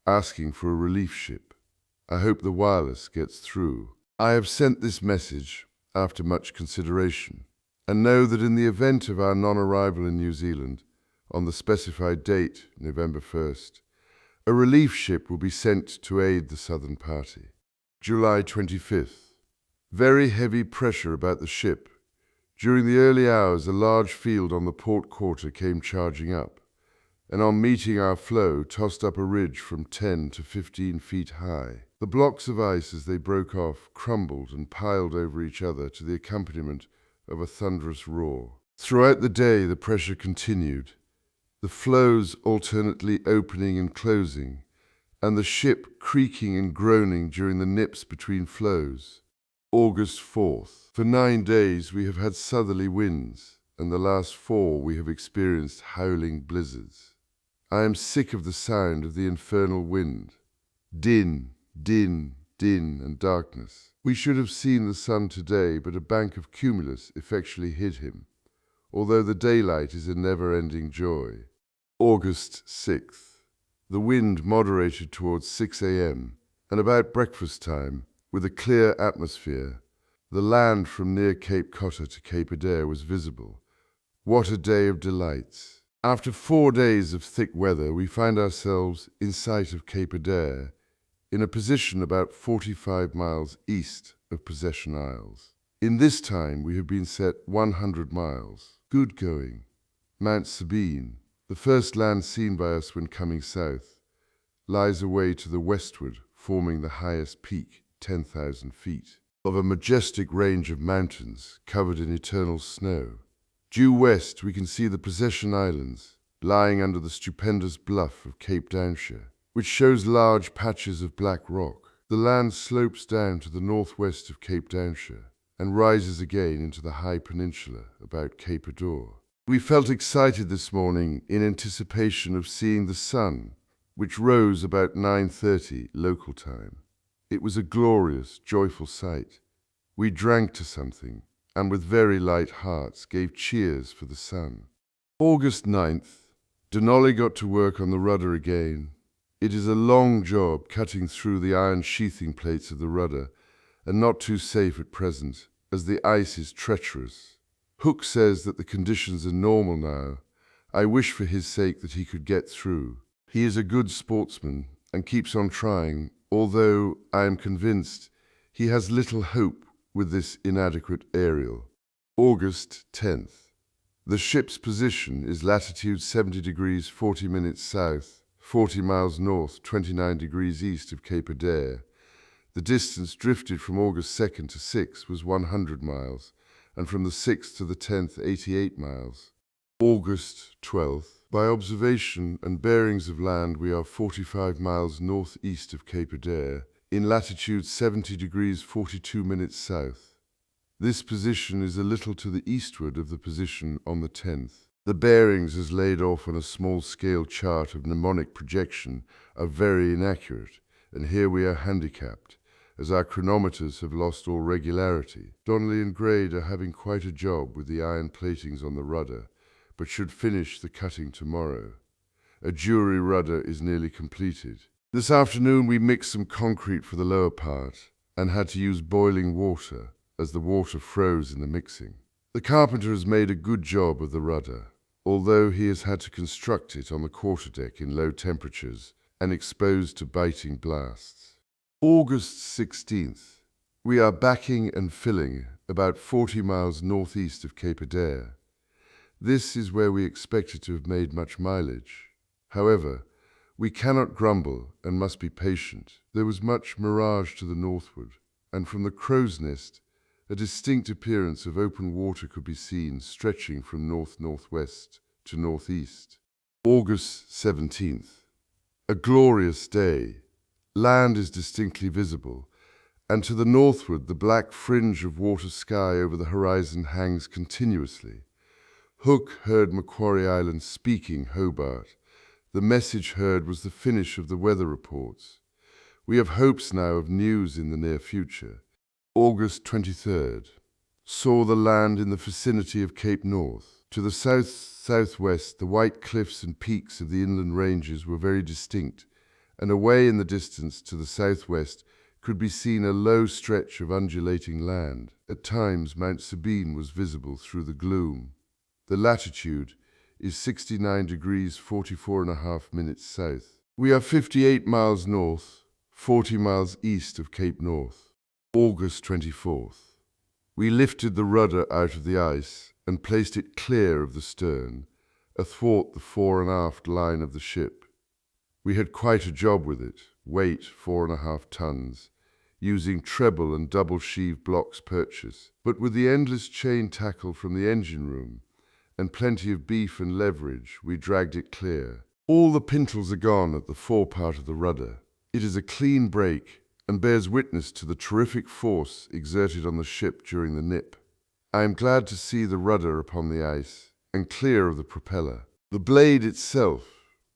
asking for a relief ship. I hope the wireless gets through. I have sent this message after much consideration, and know that in the event of our non-arrival in New Zealand on the specified date, November 1st, a relief ship will be sent to aid the Southern Party. July 25th. Very heavy pressure about the ship. During the early hours, a large field on the port quarter came charging up, and on meeting our floe tossed up a ridge from 10 to 15 feet high. The blocks of ice, as they broke off, crumbled and piled over each other to the accompaniment of a thunderous roar. Throughout the day the pressure continued, the floes alternately opening and closing, and the ship creaking and groaning during the nips between floes. August 4th. For 9 days we have had southerly winds, and the last 4 we have experienced howling blizzards. I am sick of the sound of the infernal wind. Din, din, din, and darkness. We should have seen the sun today, but a bank of cumulus effectually hid him, although the daylight is a never-ending joy. August 6th. The wind moderated towards 6 a.m., and about breakfast time, with a clear atmosphere, the land from near Cape Cotter to Cape Adare was visible. What a day of delights! After 4 days of thick weather, we find ourselves in sight of Cape Adare, in a position about 45 miles east of Possession Isles. In this time we have been set 100 miles. Good going. Mount Sabine, the first land seen by us when coming south, lies away to the westward, forming the highest peak, 10,000 feet, of a majestic range of mountains covered in eternal snow. Due west we can see the Possession Islands, lying under the stupendous bluff of Cape Downshire, which shows large patches of black rock. The land slopes down to the northwest of Cape Downshire and rises again into the high peninsula about Cape Adore. We felt excited this morning in anticipation of seeing the sun, which rose about 9:30 local time. It was a glorious, joyful sight. We drank to something, and with very light hearts gave cheers for the sun. August 9th. Denali got to work on the rudder again. It is a long job cutting through the iron sheathing plates of the rudder, and not too safe at present, as the ice is treacherous. Hook says that the conditions are normal now. I wish for his sake that he could get through. He is a good sportsman and keeps on trying, although I am convinced he has little hope with this inadequate aerial. August 10th. The ship's position is latitude 70 degrees 40 minutes south, 40 miles north, 29 degrees east of Cape Adare. The distance drifted from August 2nd to 6th was 100 miles, and from the 6th to the 10th, 88 miles. August 12th. By observation and bearings of land, we are 45 miles northeast of Cape Adare, in latitude 70 degrees 42 minutes south. This position is a little to the eastward of the position on the 10th. The bearings as laid off on a small-scale chart of mnemonic projection are very inaccurate, and here we are handicapped, as our chronometers have lost all regularity. Donnelly and Grade are having quite a job with the iron platings on the rudder, but should finish the cutting tomorrow. A jury rudder is nearly completed. This afternoon we mixed some concrete for the lower part, and had to use boiling water, as the water froze in the mixing. The carpenter has made a good job of the rudder, although he has had to construct it on the quarterdeck in low temperatures and exposed to biting blasts. August 16th. We are backing and filling about 40 miles northeast of Cape Adare. This is where we expected to have made much mileage. However, we cannot grumble and must be patient. There was much mirage to the northward, and from the crow's nest, a distinct appearance of open water could be seen stretching from north-northwest to northeast. August 17th. A glorious day. Land is distinctly visible, and to the northward the black fringe of water sky over the horizon hangs continuously. Hook heard Macquarie Island speaking Hobart. The message heard was the finish of the weather reports. We have hopes now of news in the near future. August 23rd. Saw the land in the vicinity of Cape North. To the south-southwest, the white cliffs and peaks of the inland ranges were very distinct, and away in the distance to the southwest could be seen a low stretch of undulating land. At times Mount Sabine was visible through the gloom. The latitude is 69 degrees 44.5 south. We are 58 miles north, 40 miles east of Cape North. August 24th. We lifted the rudder out of the ice and placed it clear of the stern, athwart the fore and aft line of the ship. We had quite a job with it, weight 4.5 tons, using treble and double sheave blocks purchase, but with the endless chain tackle from the engine room and plenty of beef and leverage, we dragged it clear. All the pintles are gone at the fore part of the rudder. It is a clean break and bears witness to the terrific force exerted on the ship during the nip. I am glad to see the rudder upon the ice and clear of the propeller. The blade itself,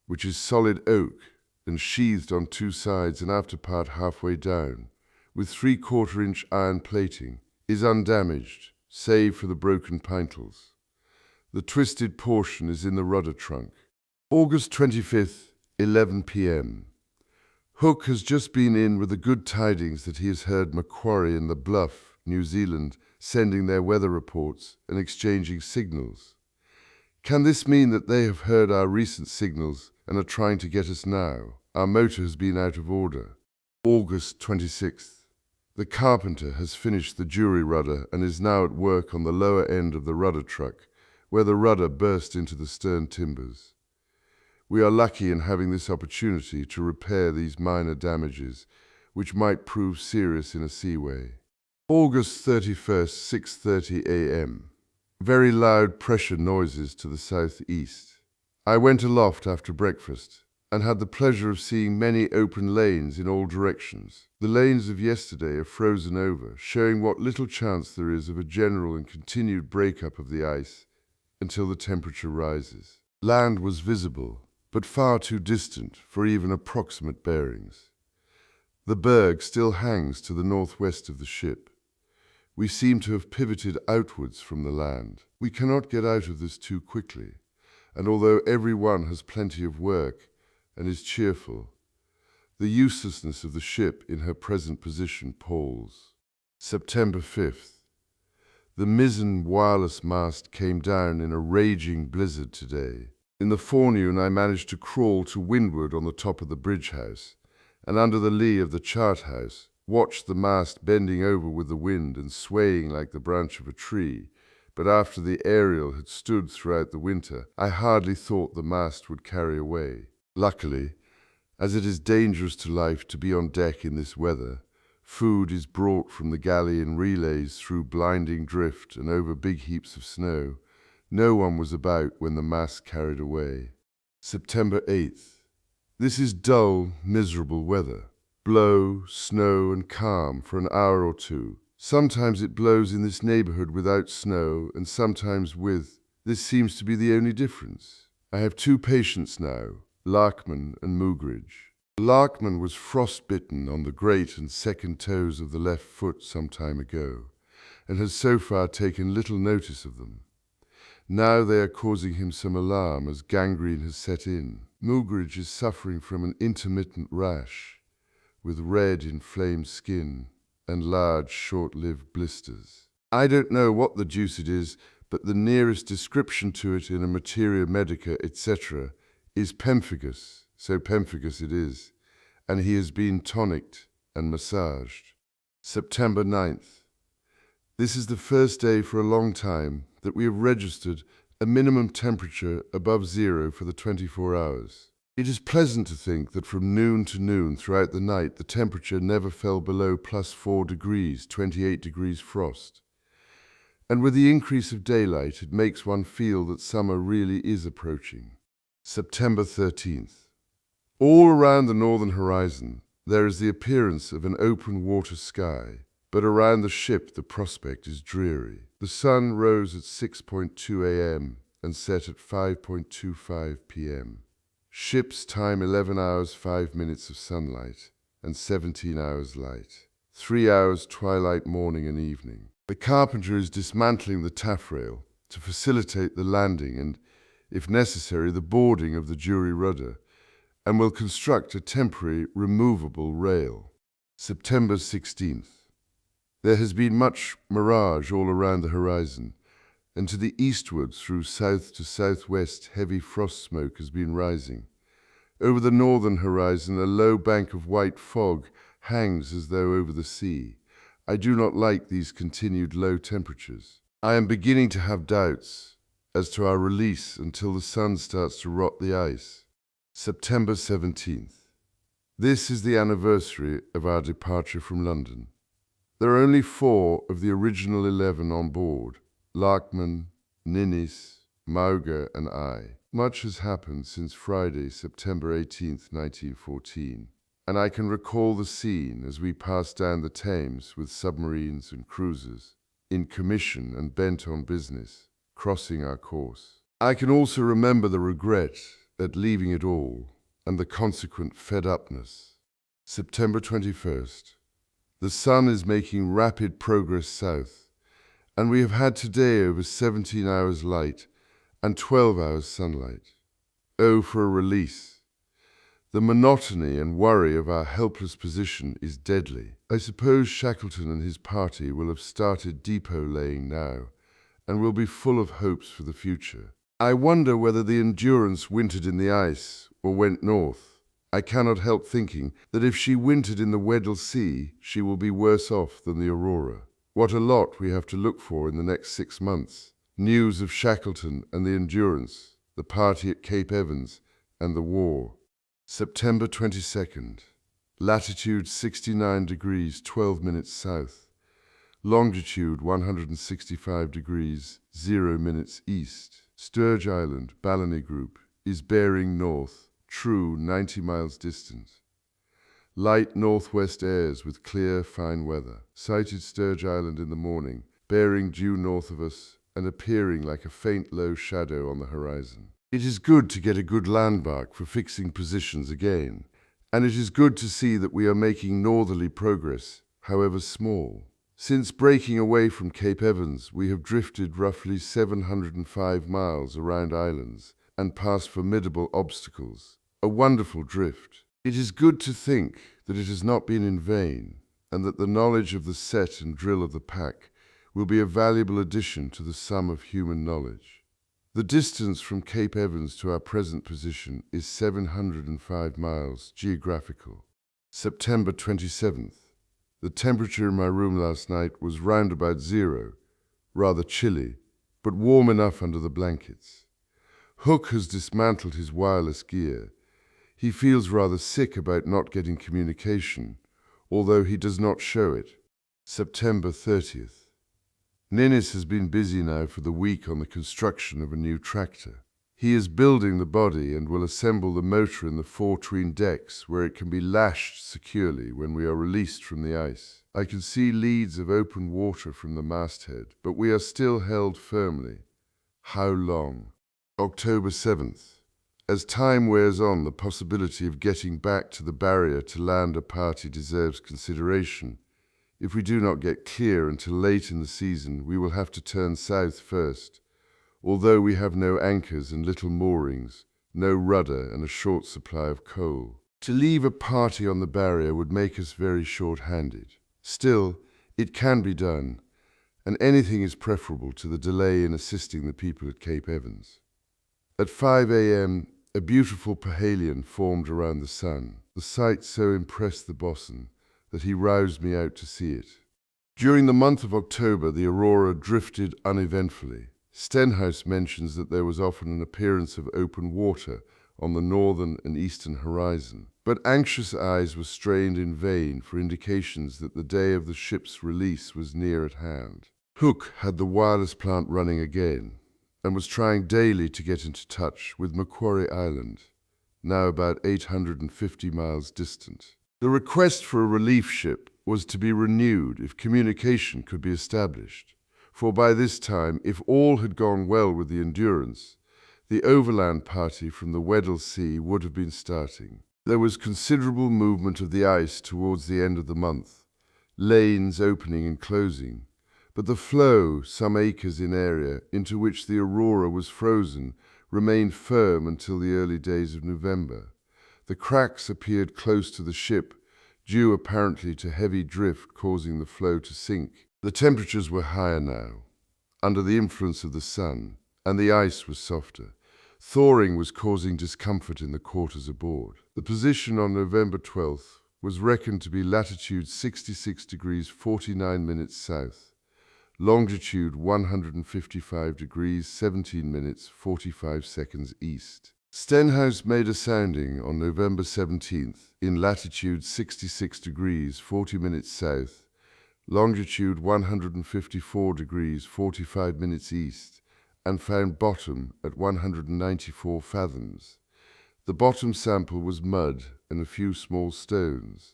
which is solid oak and sheathed on 2 sides and after part halfway down, with 3/4-inch iron plating, is undamaged, save for the broken pintles. The twisted portion is in the rudder trunk. August 25th, 11 p.m. Hook has just been in with the good tidings that he has heard Macquarie and the Bluff, New Zealand, sending their weather reports and exchanging signals. Can this mean that they have heard our recent signals and are trying to get us now? Our motor has been out of order. August 26th. The carpenter has finished the jury rudder and is now at work on the lower end of the rudder truck, where the rudder burst into the stern timbers. We are lucky in having this opportunity to repair these minor damages, which might prove serious in a seaway. August 31st, 6:30 a.m. Very loud pressure noises to the southeast. I went aloft after breakfast and had the pleasure of seeing many open lanes in all directions. The lanes of yesterday are frozen over, showing what little chance there is of a general and continued break-up of the ice until the temperature rises. Land was visible, but far too distant for even approximate bearings. The berg still hangs to the northwest of the ship. We seem to have pivoted outwards from the land. We cannot get out of this too quickly, and although every one has plenty of work and is cheerful, the uselessness of the ship in her present position palls. September 5th. The mizzen wireless mast came down in a raging blizzard today. In the forenoon I managed to crawl to windward on the top of the bridge house, and under the lee of the chart house, watched the mast bending over with the wind and swaying like the branch of a tree, but after the aerial had stood throughout the winter, I hardly thought the mast would carry away. Luckily, as it is dangerous to life to be on deck in this weather, food is brought from the galley in relays through blinding drift and over big heaps of snow. No one was about when the mast carried away. September 8th. This is dull, miserable weather. Blow, snow, and calm for an hour or two. Sometimes it blows in this neighborhood without snow, and sometimes with. This seems to be the only difference. I have 2 patients now, Larkman and Moogridge. Larkman was frostbitten on the great and second toes of the left foot some time ago, and has so far taken little notice of them. Now they are causing him some alarm as gangrene has set in. Moogridge is suffering from an intermittent rash, with red, inflamed skin and large, short-lived blisters. I don't know what the deuce it is, but the nearest description to it in a materia medica, etc., is pemphigus, so pemphigus it is, and he has been tonicked and massaged. September 9th. This is the first day for a long time that we have registered a minimum temperature above 0 for the 24 hours. It is pleasant to think that from noon to noon throughout the night the temperature never fell below +4 degrees, 28 degrees frost. And with the increase of daylight it makes one feel that summer really is approaching. September 13th. All around the northern horizon There is the appearance of an open water sky, but around the ship the prospect is dreary. The sun rose at 6:02 a.m. and set at 5:25 p.m. Ship's time 11 hours 5 minutes of sunlight and 17 hours light. 3 hours twilight morning and evening. The carpenter is dismantling the taffrail to facilitate the landing and, if necessary, the boarding of the jury rudder, and will construct a temporary removable rail. September 16th. There has been much mirage all around the horizon, and to the eastward through south to southwest heavy frost smoke has been rising. Over the northern horizon a low bank of white fog hangs as though over the sea. I do not like these continued low temperatures. I am beginning to have doubts as to our release until the sun starts to rot the ice. September 17th. This is the anniversary of our departure from London. There are only 4 of the original 11 on board: Larkman, Ninnis, Mauger, and I. Much has happened since Friday, September 18th, 1914, and I can recall the scene as we passed down the Thames with submarines and cruisers, in commission and bent on business, crossing our course. I can also remember the regret at leaving it all and the consequent fed-upness. September 21st. The sun is making rapid progress south, and we have had today over 17 hours light and 12 hours sunlight. Oh, for a release! The monotony and worry of our helpless position is deadly. I suppose Shackleton and his party will have started depot laying now, and will be full of hopes for the future. I wonder whether the Endurance wintered in the ice or went north. I cannot help thinking that if she wintered in the Weddell Sea, she will be worse off than the Aurora. What a lot we have to look for in the next 6 months. News of Shackleton and the Endurance, the party at Cape Evans, and the war. September 22nd. Latitude 69 degrees 12 minutes south. Longitude 165 degrees 0 minutes east. Sturge Island, Balleny Group, is bearing north, true 90 miles distant. Light northwest airs with clear, fine weather. Sighted Sturge Island in the morning, bearing due north of us and appearing like a faint low shadow on the horizon. It is good to get a good landmark for fixing positions again, and it is good to see that we are making northerly progress, however small. Since breaking away from Cape Evans, we have drifted roughly 705 miles around islands and past formidable obstacles. A wonderful drift. It is good to think that it has not been in vain, and that the knowledge of the set and drill of the pack will be a valuable addition to the sum of human knowledge. The distance from Cape Evans to our present position is 705 miles geographical. September 27th. The temperature in my room last night was round about 0, rather chilly, but warm enough under the blankets. Hook has dismantled his wireless gear. He feels rather sick about not getting communication, although he does not show it. September 30th. Ninnis has been busy now for the week on the construction of a new tractor. He is building the body and will assemble the motor in the fore-tween decks where it can be lashed securely when we are released from the ice. I can see leads of open water from the masthead, but we are still held firmly. How long? October 7th. As time wears on, the possibility of getting back to the barrier to land a party deserves consideration. If we do not get clear until late in the season, we will have to turn south first. Although we have no anchors and little moorings, no rudder and a short supply of coal. To leave a party on the barrier would make us very short-handed. Still, it can be done, and anything is preferable to the delay in assisting the people at Cape Evans. At 5 a.m., a beautiful perihelion formed around the sun. The sight so impressed the bosun that he roused me out to see it. During the month of October, the Aurora drifted uneventfully. Stenhouse mentions that there was often an appearance of open water on the northern and eastern horizon, but anxious eyes were strained in vain for indications that the day of the ship's release was near at hand. Hook had the wireless plant running again, and was trying daily to get into touch with Macquarie Island, now about 850 miles distant. The request for a relief ship was to be renewed if communication could be established, for by this time, if all had gone well with the Endurance, the overland party from the Weddell Sea would have been starting. There was considerable movement of the ice towards the end of the month, lanes opening and closing, but the floe, some acres in area, into which the Aurora was frozen, remained firm until the early days of November. The cracks appeared close to the ship, due apparently to heavy drift causing the floe to sink. The temperatures were higher now, under the influence of the sun, and the ice was softer. Thawing was causing discomfort in the quarters aboard. The position on November 12th was reckoned to be latitude 66 degrees 49 minutes south, longitude 155 degrees 17 minutes 45 seconds east. Stenhouse made a sounding on November 17th in latitude 66 degrees 40 minutes south, longitude 154 degrees 45 minutes east, and found bottom at 194 fathoms. The bottom sample was mud and a few small stones.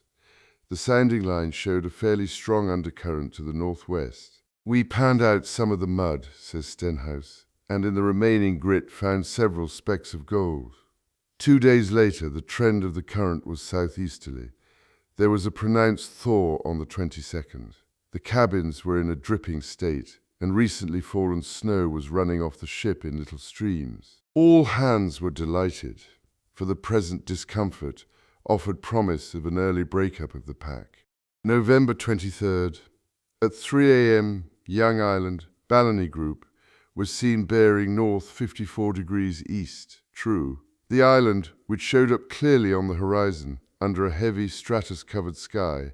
The sounding line showed a fairly strong undercurrent to the northwest. We panned out some of the mud, says Stenhouse, and in the remaining grit found several specks of gold. 2 days later, the trend of the current was southeasterly. There was a pronounced thaw on the 22nd. The cabins were in a dripping state, and recently fallen snow was running off the ship in little streams. All hands were delighted, for the present discomfort offered promise of an early breakup of the pack. November 23rd. At 3 a.m., Young Island, Balleny Group, was seen bearing north 54 degrees east. True. The island, which showed up clearly on the horizon under a heavy stratus-covered sky,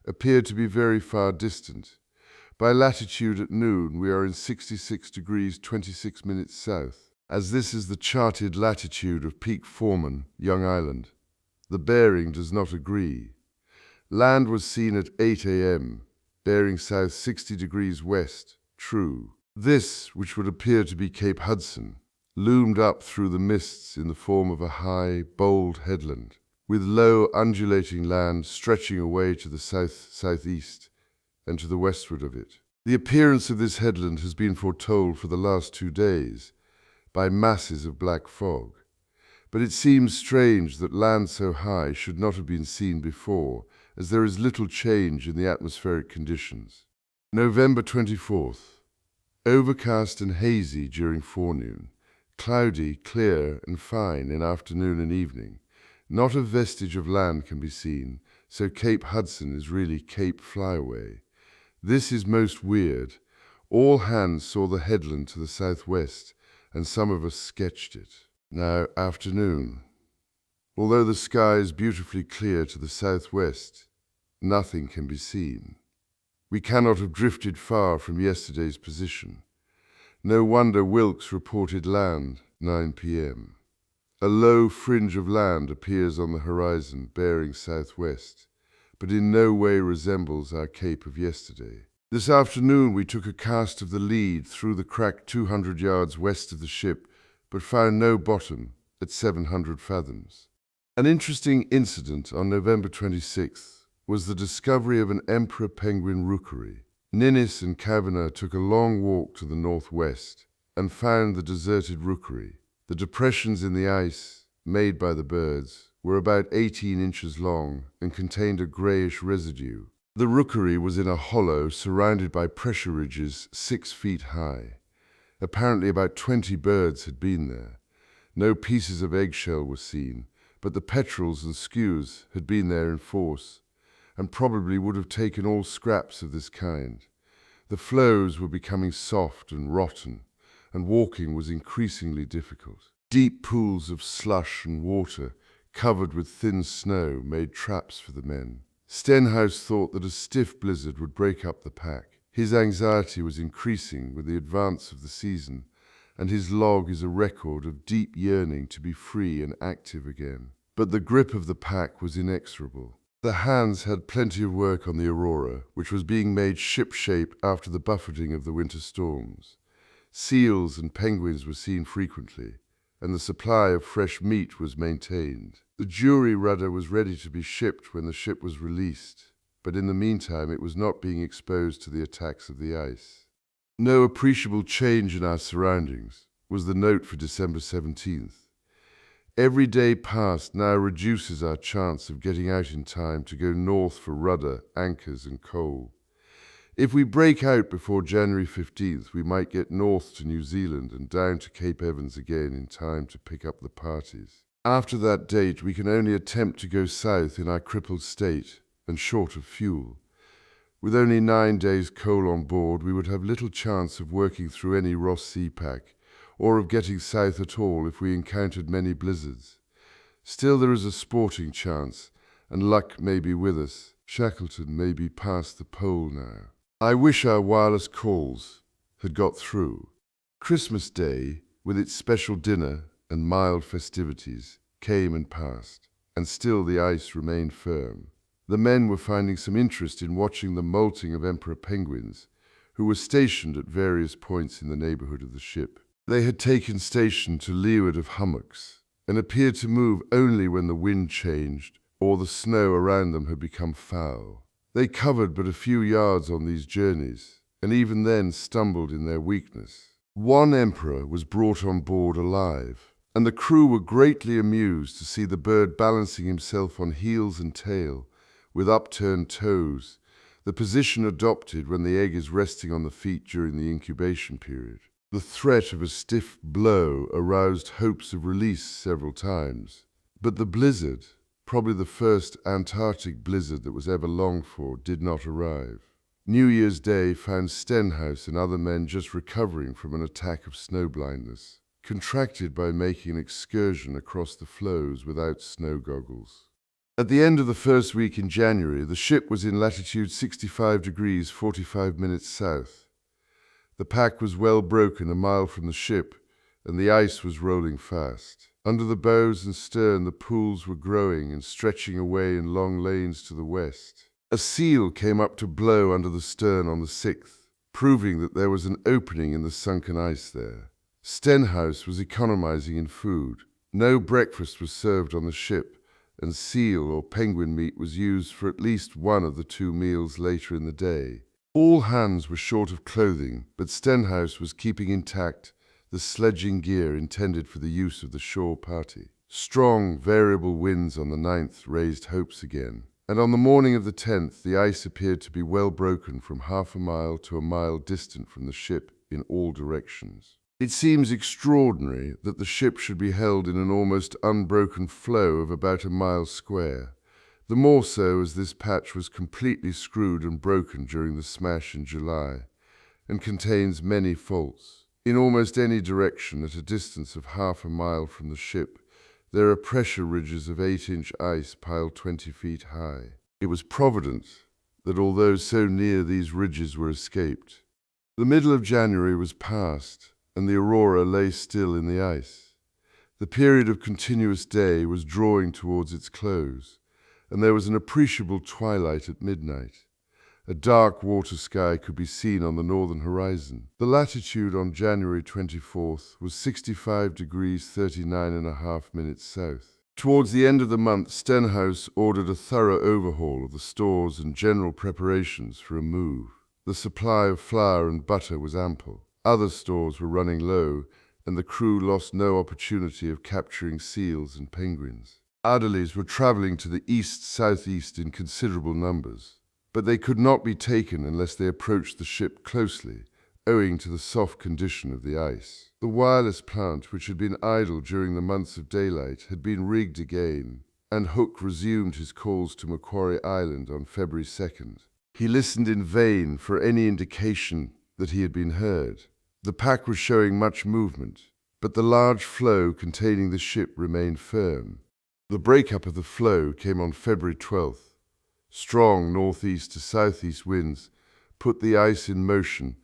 appeared to be very far distant. By latitude at noon, we are in 66 degrees 26 minutes south. As this is the charted latitude of Peak Foreman, Young Island, the bearing does not agree. Land was seen at 8 a.m., bearing south 60 degrees west. True. This, which would appear to be Cape Hudson, loomed up through the mists in the form of a high, bold headland, with low, undulating land stretching away to the south-southeast and to the westward of it. The appearance of this headland has been foretold for the last 2 days by masses of black fog, but it seems strange that land so high should not have been seen before, as there is little change in the atmospheric conditions. November 24th. Overcast and hazy during forenoon, cloudy, clear, and fine in afternoon and evening. Not a vestige of land can be seen, so Cape Hudson is really Cape Flyaway. This is most weird. All hands saw the headland to the southwest, and some of us sketched it. Now, afternoon. Although the sky is beautifully clear to the southwest, nothing can be seen. We cannot have drifted far from yesterday's position. No wonder Wilkes reported land, 9 p.m. A low fringe of land appears on the horizon, bearing southwest, but in no way resembles our cape of yesterday. This afternoon we took a cast of the lead through the crack 200 yards west of the ship, but found no bottom at 700 fathoms. An interesting incident on November 26th was the discovery of an emperor penguin rookery. Ninnis and Kavanagh took a long walk to the northwest and found the deserted rookery. The depressions in the ice, made by the birds, were about 18 inches long and contained a grayish residue. The rookery was in a hollow surrounded by pressure ridges 6 feet high. Apparently about 20 birds had been there. No pieces of eggshell were seen, but the petrels and skuas had been there in force, and probably would have taken all scraps of this kind. The floes were becoming soft and rotten, and walking was increasingly difficult. Deep pools of slush and water, covered with thin snow, made traps for the men. Stenhouse thought that a stiff blizzard would break up the pack. His anxiety was increasing with the advance of the season, and his log is a record of deep yearning to be free and active again. But the grip of the pack was inexorable. The hands had plenty of work on the Aurora, which was being made ship-shape after the buffeting of the winter storms. Seals and penguins were seen frequently, and the supply of fresh meat was maintained. The jury rudder was ready to be shipped when the ship was released, but in the meantime it was not being exposed to the attacks of the ice. "No appreciable change in our surroundings," was the note for December 17th. "Every day past now reduces our chance of getting out in time to go north for rudder, anchors, and coal. If we break out before January 15th, we might get north to New Zealand and down to Cape Evans again in time to pick up the parties. After that date, we can only attempt to go south in our crippled state and short of fuel. With only 9 days coal on board, we would have little chance of working through any Ross Sea pack, or of getting south at all if we encountered many blizzards. Still there is a sporting chance, and luck may be with us. Shackleton may be past the pole now. I wish our wireless calls had got through." Christmas Day, with its special dinner and mild festivities, came and passed, and still the ice remained firm. The men were finding some interest in watching the molting of emperor penguins, who were stationed at various points in the neighborhood of the ship. They had taken station to leeward of hummocks, and appeared to move only when the wind changed or the snow around them had become foul. They covered but a few yards on these journeys, and even then stumbled in their weakness. One emperor was brought on board alive, and the crew were greatly amused to see the bird balancing himself on heels and tail, with upturned toes, the position adopted when the egg is resting on the feet during the incubation period. The threat of a stiff blow aroused hopes of release several times, but the blizzard, probably the first Antarctic blizzard that was ever longed for, did not arrive. New Year's Day found Stenhouse and other men just recovering from an attack of snow blindness, contracted by making an excursion across the floes without snow goggles. At the end of the first week in January, the ship was in latitude 65 degrees 45 minutes south. The pack was well broken a mile from the ship, and the ice was rolling fast. Under the bows and stern, the pools were growing and stretching away in long lanes to the west. A seal came up to blow under the stern on the 6th, proving that there was an opening in the sunken ice there. Stenhouse was economizing in food. No breakfast was served on the ship, and seal or penguin meat was used for at least one of the 2 meals later in the day. All hands were short of clothing, but Stenhouse was keeping intact the sledging gear intended for the use of the shore party. Strong, variable winds on the 9th raised hopes again, and on the morning of the 10th the ice appeared to be well broken from half a mile to a mile distant from the ship in all directions. It seems extraordinary that the ship should be held in an almost unbroken flow of about a mile square, the more so as this patch was completely screwed and broken during the smash in July, and contains many faults. In almost any direction at a distance of half a mile from the ship, there are pressure ridges of 8-inch ice piled 20 feet high. It was provident that although so near these ridges were escaped. The middle of January was past, and the Aurora lay still in the ice. The period of continuous day was drawing towards its close, and there was an appreciable twilight at midnight. A dark water sky could be seen on the northern horizon. The latitude on January 24th was 65 degrees 39.5 minutes south. Towards the end of the month, Stenhouse ordered a thorough overhaul of the stores and general preparations for a move. The supply of flour and butter was ample. Other stores were running low, and the crew lost no opportunity of capturing seals and penguins. Adelies were traveling to the east-southeast in considerable numbers, but they could not be taken unless they approached the ship closely, owing to the soft condition of the ice. The wireless plant, which had been idle during the months of daylight, had been rigged again, and Hook resumed his calls to Macquarie Island on February 2nd. He listened in vain for any indication that he had been heard. The pack was showing much movement, but the large floe containing the ship remained firm. The breakup of the floe came on February 12th. Strong northeast to southeast winds put the ice in motion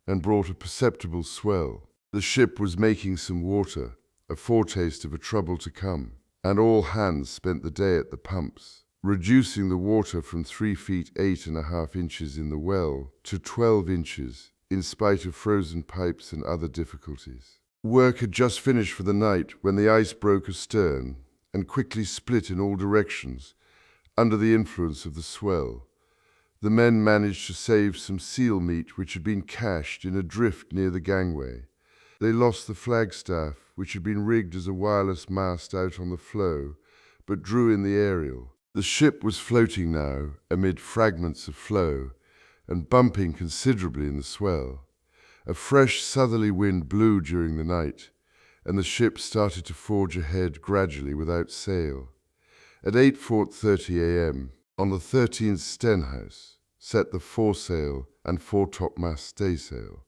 and brought a perceptible swell. The ship was making some water, a foretaste of a trouble to come, and all hands spent the day at the pumps, reducing the water from 3 feet 8.5 inches in the well to 12 inches, in spite of frozen pipes and other difficulties. Work had just finished for the night when the ice broke astern, and quickly split in all directions under the influence of the swell. The men managed to save some seal meat which had been cached in a drift near the gangway. They lost the flagstaff, which had been rigged as a wireless mast out on the floe, but drew in the aerial. The ship was floating now amid fragments of floe and bumping considerably in the swell. A fresh southerly wind blew during the night, and the ship started to forge ahead gradually without sail. At 8:30 a.m., on the 13th Stenhouse, set the foresail and foretopmast staysail,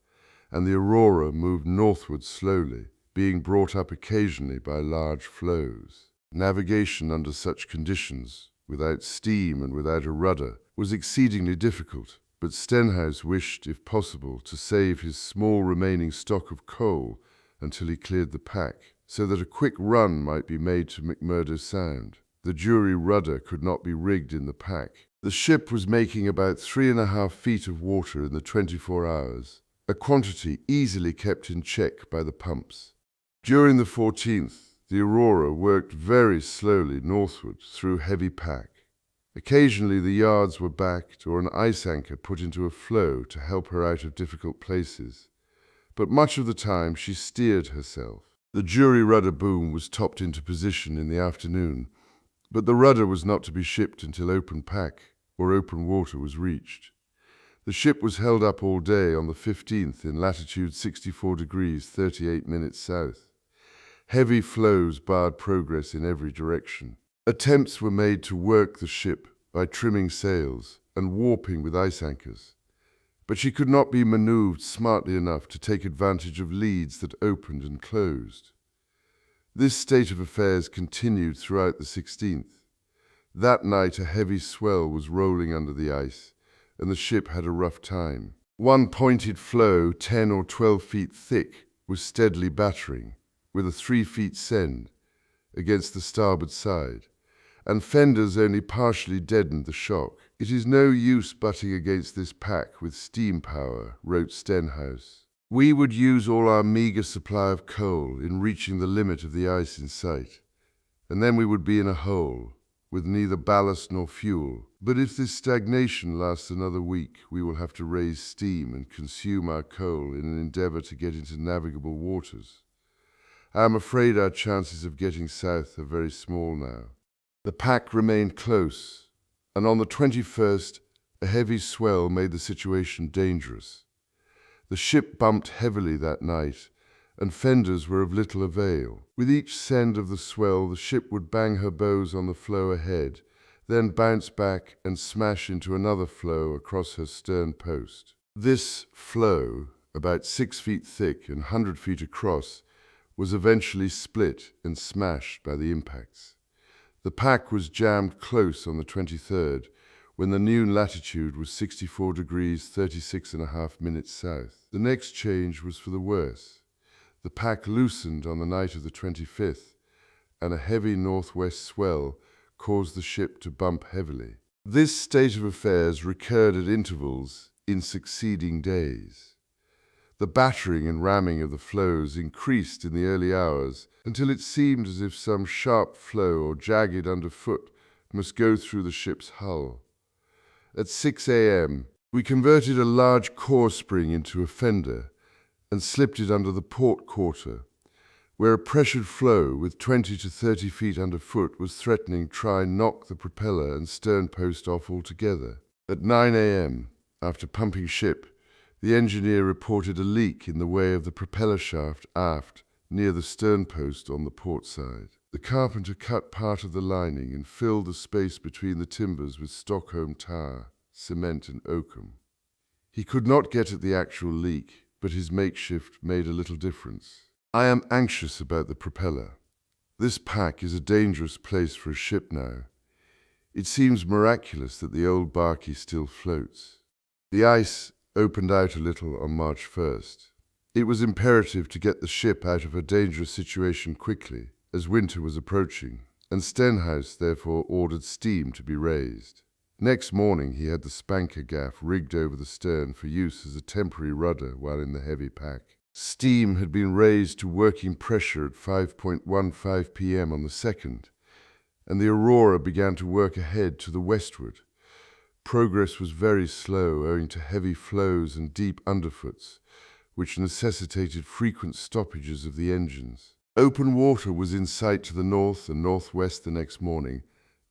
and the Aurora moved northward slowly, being brought up occasionally by large floes. Navigation under such conditions, without steam and without a rudder, was exceedingly difficult, but Stenhouse wished, if possible, to save his small remaining stock of coal until he cleared the pack, so that a quick run might be made to McMurdo Sound. The jury rudder could not be rigged in the pack. The ship was making about 3.5 feet of water in the 24 hours, a quantity easily kept in check by the pumps. During the 14th, the Aurora worked very slowly northward through heavy pack. Occasionally the yards were backed or an ice anchor put into a floe to help her out of difficult places, but much of the time she steered herself. The jury rudder boom was topped into position in the afternoon, but the rudder was not to be shipped until open pack or open water was reached. The ship was held up all day on the 15th in latitude 64 degrees 38 minutes south. Heavy floes barred progress in every direction. Attempts were made to work the ship by trimming sails and warping with ice anchors, but she could not be manoeuvred smartly enough to take advantage of leads that opened and closed. This state of affairs continued throughout the 16th. That night a heavy swell was rolling under the ice, and the ship had a rough time. One pointed floe, 10 or 12 feet thick, was steadily battering, with a 3 feet send, against the starboard side, and fenders only partially deadened the shock. "It is no use butting against this pack with steam power," wrote Stenhouse. "We would use all our meager supply of coal in reaching the limit of the ice in sight, and then we would be in a hole, with neither ballast nor fuel. But if this stagnation lasts another week, we will have to raise steam and consume our coal in an endeavor to get into navigable waters. I am afraid our chances of getting south are very small now." The pack remained close, and on the 21st, a heavy swell made the situation dangerous. The ship bumped heavily that night, and fenders were of little avail. With each send of the swell, the ship would bang her bows on the floe ahead, then bounce back and smash into another floe across her stern post. This floe, about 6 feet thick and 100 feet across, was eventually split and smashed by the impacts. The pack was jammed close on the 23rd, when the noon latitude was 64 degrees 36.5 minutes south. The next change was for the worse. The pack loosened on the night of the 25th, and a heavy northwest swell caused the ship to bump heavily. This state of affairs recurred at intervals in succeeding days. The battering and ramming of the floes increased in the early hours until it seemed as if some sharp floe or jagged underfoot must go through the ship's hull. At 6 a.m., we converted a large core spring into a fender and slipped it under the port quarter, where a pressured floe with 20 to 30 feet underfoot was threatening to try and knock the propeller and stern post off altogether. At 9 a.m., after pumping ship, the engineer reported a leak in the way of the propeller shaft aft near the stern post on the port side. The carpenter cut part of the lining and filled the space between the timbers with Stockholm tar, cement and oakum. He could not get at the actual leak, but his makeshift made a little difference. I am anxious about the propeller. This pack is a dangerous place for a ship now. It seems miraculous that the old barkie still floats. The ice opened out a little on March 1st. It was imperative to get the ship out of a dangerous situation quickly, as winter was approaching, and Stenhouse therefore ordered steam to be raised. Next morning he had the spanker gaff rigged over the stern for use as a temporary rudder while in the heavy pack. Steam had been raised to working pressure at 5.15 p.m. on the 2nd, and the Aurora began to work ahead to the westward. Progress was very slow owing to heavy floes and deep underfoots, which necessitated frequent stoppages of the engines. Open water was in sight to the north and northwest the next morning,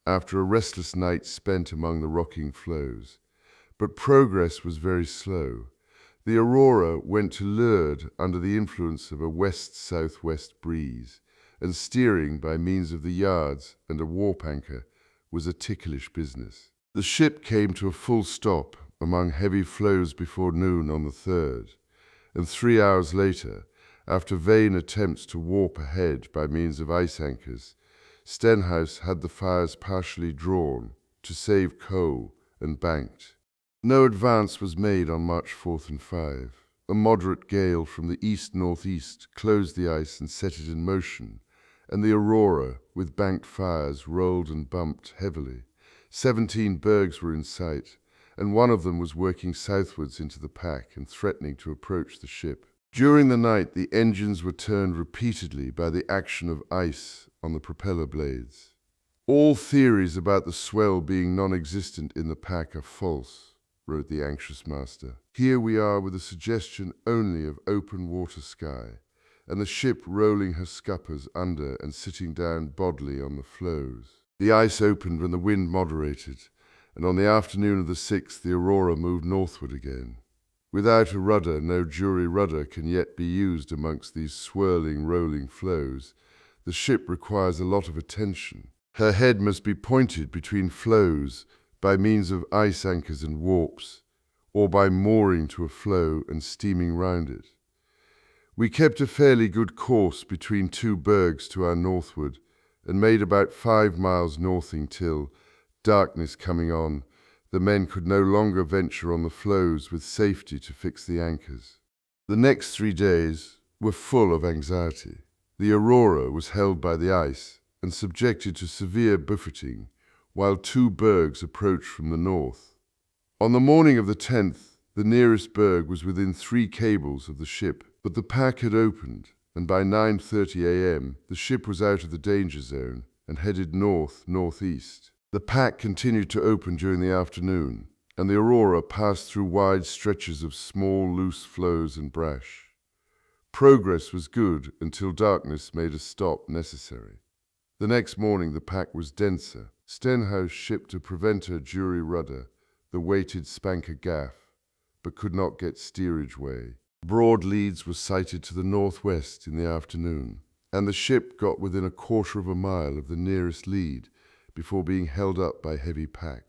after a restless night spent among the rocking floes. But progress was very slow. The Aurora went to leeward under the influence of a west-southwest breeze, and steering by means of the yards and a warp anchor was a ticklish business. The ship came to a full stop among heavy floes before noon on the 3rd, and 3 hours later, after vain attempts to warp ahead by means of ice anchors, Stenhouse had the fires partially drawn to save coal and banked. No advance was made on March 4th and 5. A moderate gale from the east-northeast closed the ice and set it in motion, and the Aurora, with banked fires, rolled and bumped heavily. 17 bergs were in sight, and one of them was working southwards into the pack and threatening to approach the ship. During the night, the engines were turned repeatedly by the action of ice on the propeller blades. All theories about the swell being non-existent in the pack are false, wrote the anxious master. Here we are with a suggestion only of open water sky, and the ship rolling her scuppers under and sitting down bodily on the floes. The ice opened when the wind moderated, and on the afternoon of the 6th the Aurora moved northward again. Without a rudder, no jury rudder can yet be used amongst these swirling, rolling floes. The ship requires a lot of attention. Her head must be pointed between floes by means of ice anchors and warps, or by mooring to a floe and steaming round it. We kept a fairly good course between 2 bergs to our northward, and made about 5 miles northing till, darkness coming on, the men could no longer venture on the floes with safety to fix the anchors. The next 3 days were full of anxiety. The Aurora was held by the ice and subjected to severe buffeting, while 2 bergs approached from the north. On the morning of the 10th, the nearest berg was within 3 cables of the ship, but the pack had opened, and by 9:30 a.m. the ship was out of the danger zone and headed north-northeast. The pack continued to open during the afternoon, and the Aurora passed through wide stretches of small, loose floes and brash. Progress was good until darkness made a stop necessary. The next morning the pack was denser. Stenhouse shipped a preventer jury rudder, the weighted spanker gaff, but could not get steerage way. Broad leads were sighted to the northwest in the afternoon, and the ship got within a quarter of a mile of the nearest lead before being held up by heavy pack.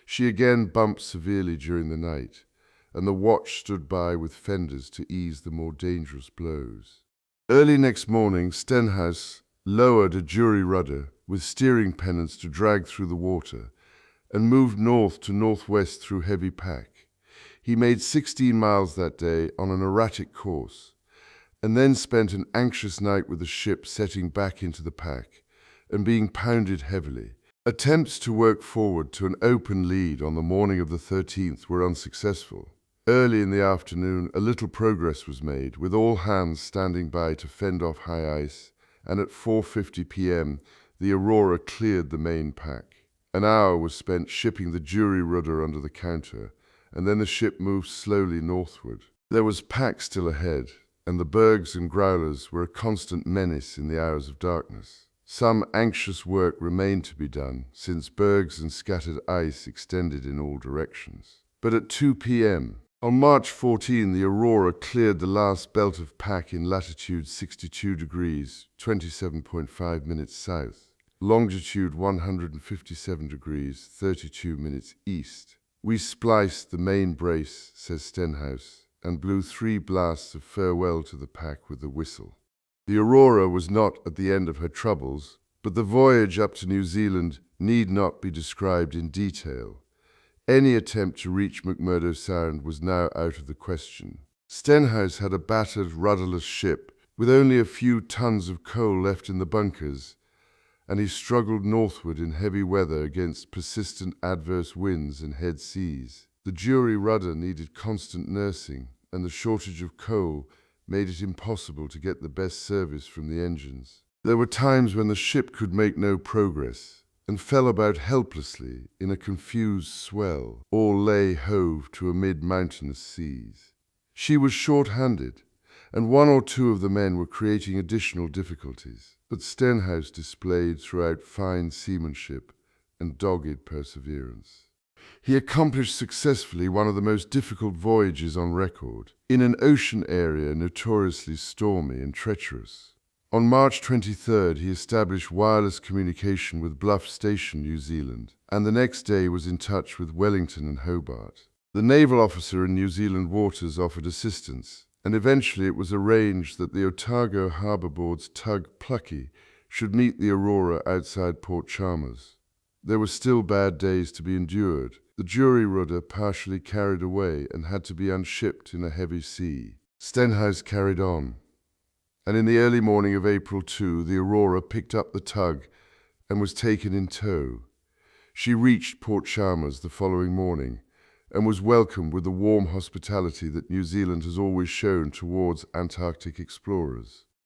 She again bumped severely during the night, and the watch stood by with fenders to ease the more dangerous blows. Early next morning, Stenhouse lowered a jury rudder with steering pennants to drag through the water, and moved north to northwest through heavy pack. He made 16 miles that day on an erratic course, and then spent an anxious night with the ship setting back into the pack and being pounded heavily. Attempts to work forward to an open lead on the morning of the 13th were unsuccessful. Early in the afternoon, a little progress was made, with all hands standing by to fend off high ice, and at 4:50 p.m. the Aurora cleared the main pack. An hour was spent shipping the jury rudder under the counter, and then the ship moved slowly northward. There was pack still ahead, and the bergs and growlers were a constant menace in the hours of darkness. Some anxious work remained to be done, since bergs and scattered ice extended in all directions. But at 2 p.m., on March 14, the Aurora cleared the last belt of pack in latitude 62 degrees, 27.5 minutes south, longitude 157 degrees, 32 minutes east. We spliced the main brace, says Stenhouse, and blew 3 blasts of farewell to the pack with the whistle. The Aurora was not at the end of her troubles, but the voyage up to New Zealand need not be described in detail. Any attempt to reach McMurdo Sound was now out of the question. Stenhouse had a battered, rudderless ship with only a few tons of coal left in the bunkers, and he struggled northward in heavy weather against persistent adverse winds and head seas. The jury rudder needed constant nursing, and the shortage of coal made it impossible to get the best service from the engines. There were times when the ship could make no progress and fell about helplessly in a confused swell, or lay hove to amid mountainous seas. She was short-handed, and one or two of the men were creating additional difficulties, but Stenhouse displayed throughout fine seamanship and dogged perseverance. He accomplished successfully one of the most difficult voyages on record, in an ocean area notoriously stormy and treacherous. On March 23rd, he established wireless communication with Bluff Station, New Zealand, and the next day was in touch with Wellington and Hobart. The naval officer in New Zealand waters offered assistance, and eventually it was arranged that the Otago Harbour Board's tug Plucky should meet the Aurora outside Port Chalmers. There were still bad days to be endured. The jury rudder partially carried away and had to be unshipped in a heavy sea. Stenhouse carried on, and in the early morning of April 2, the Aurora picked up the tug and was taken in tow. She reached Port Chalmers the following morning and was welcomed with the warm hospitality that New Zealand has always shown towards Antarctic explorers.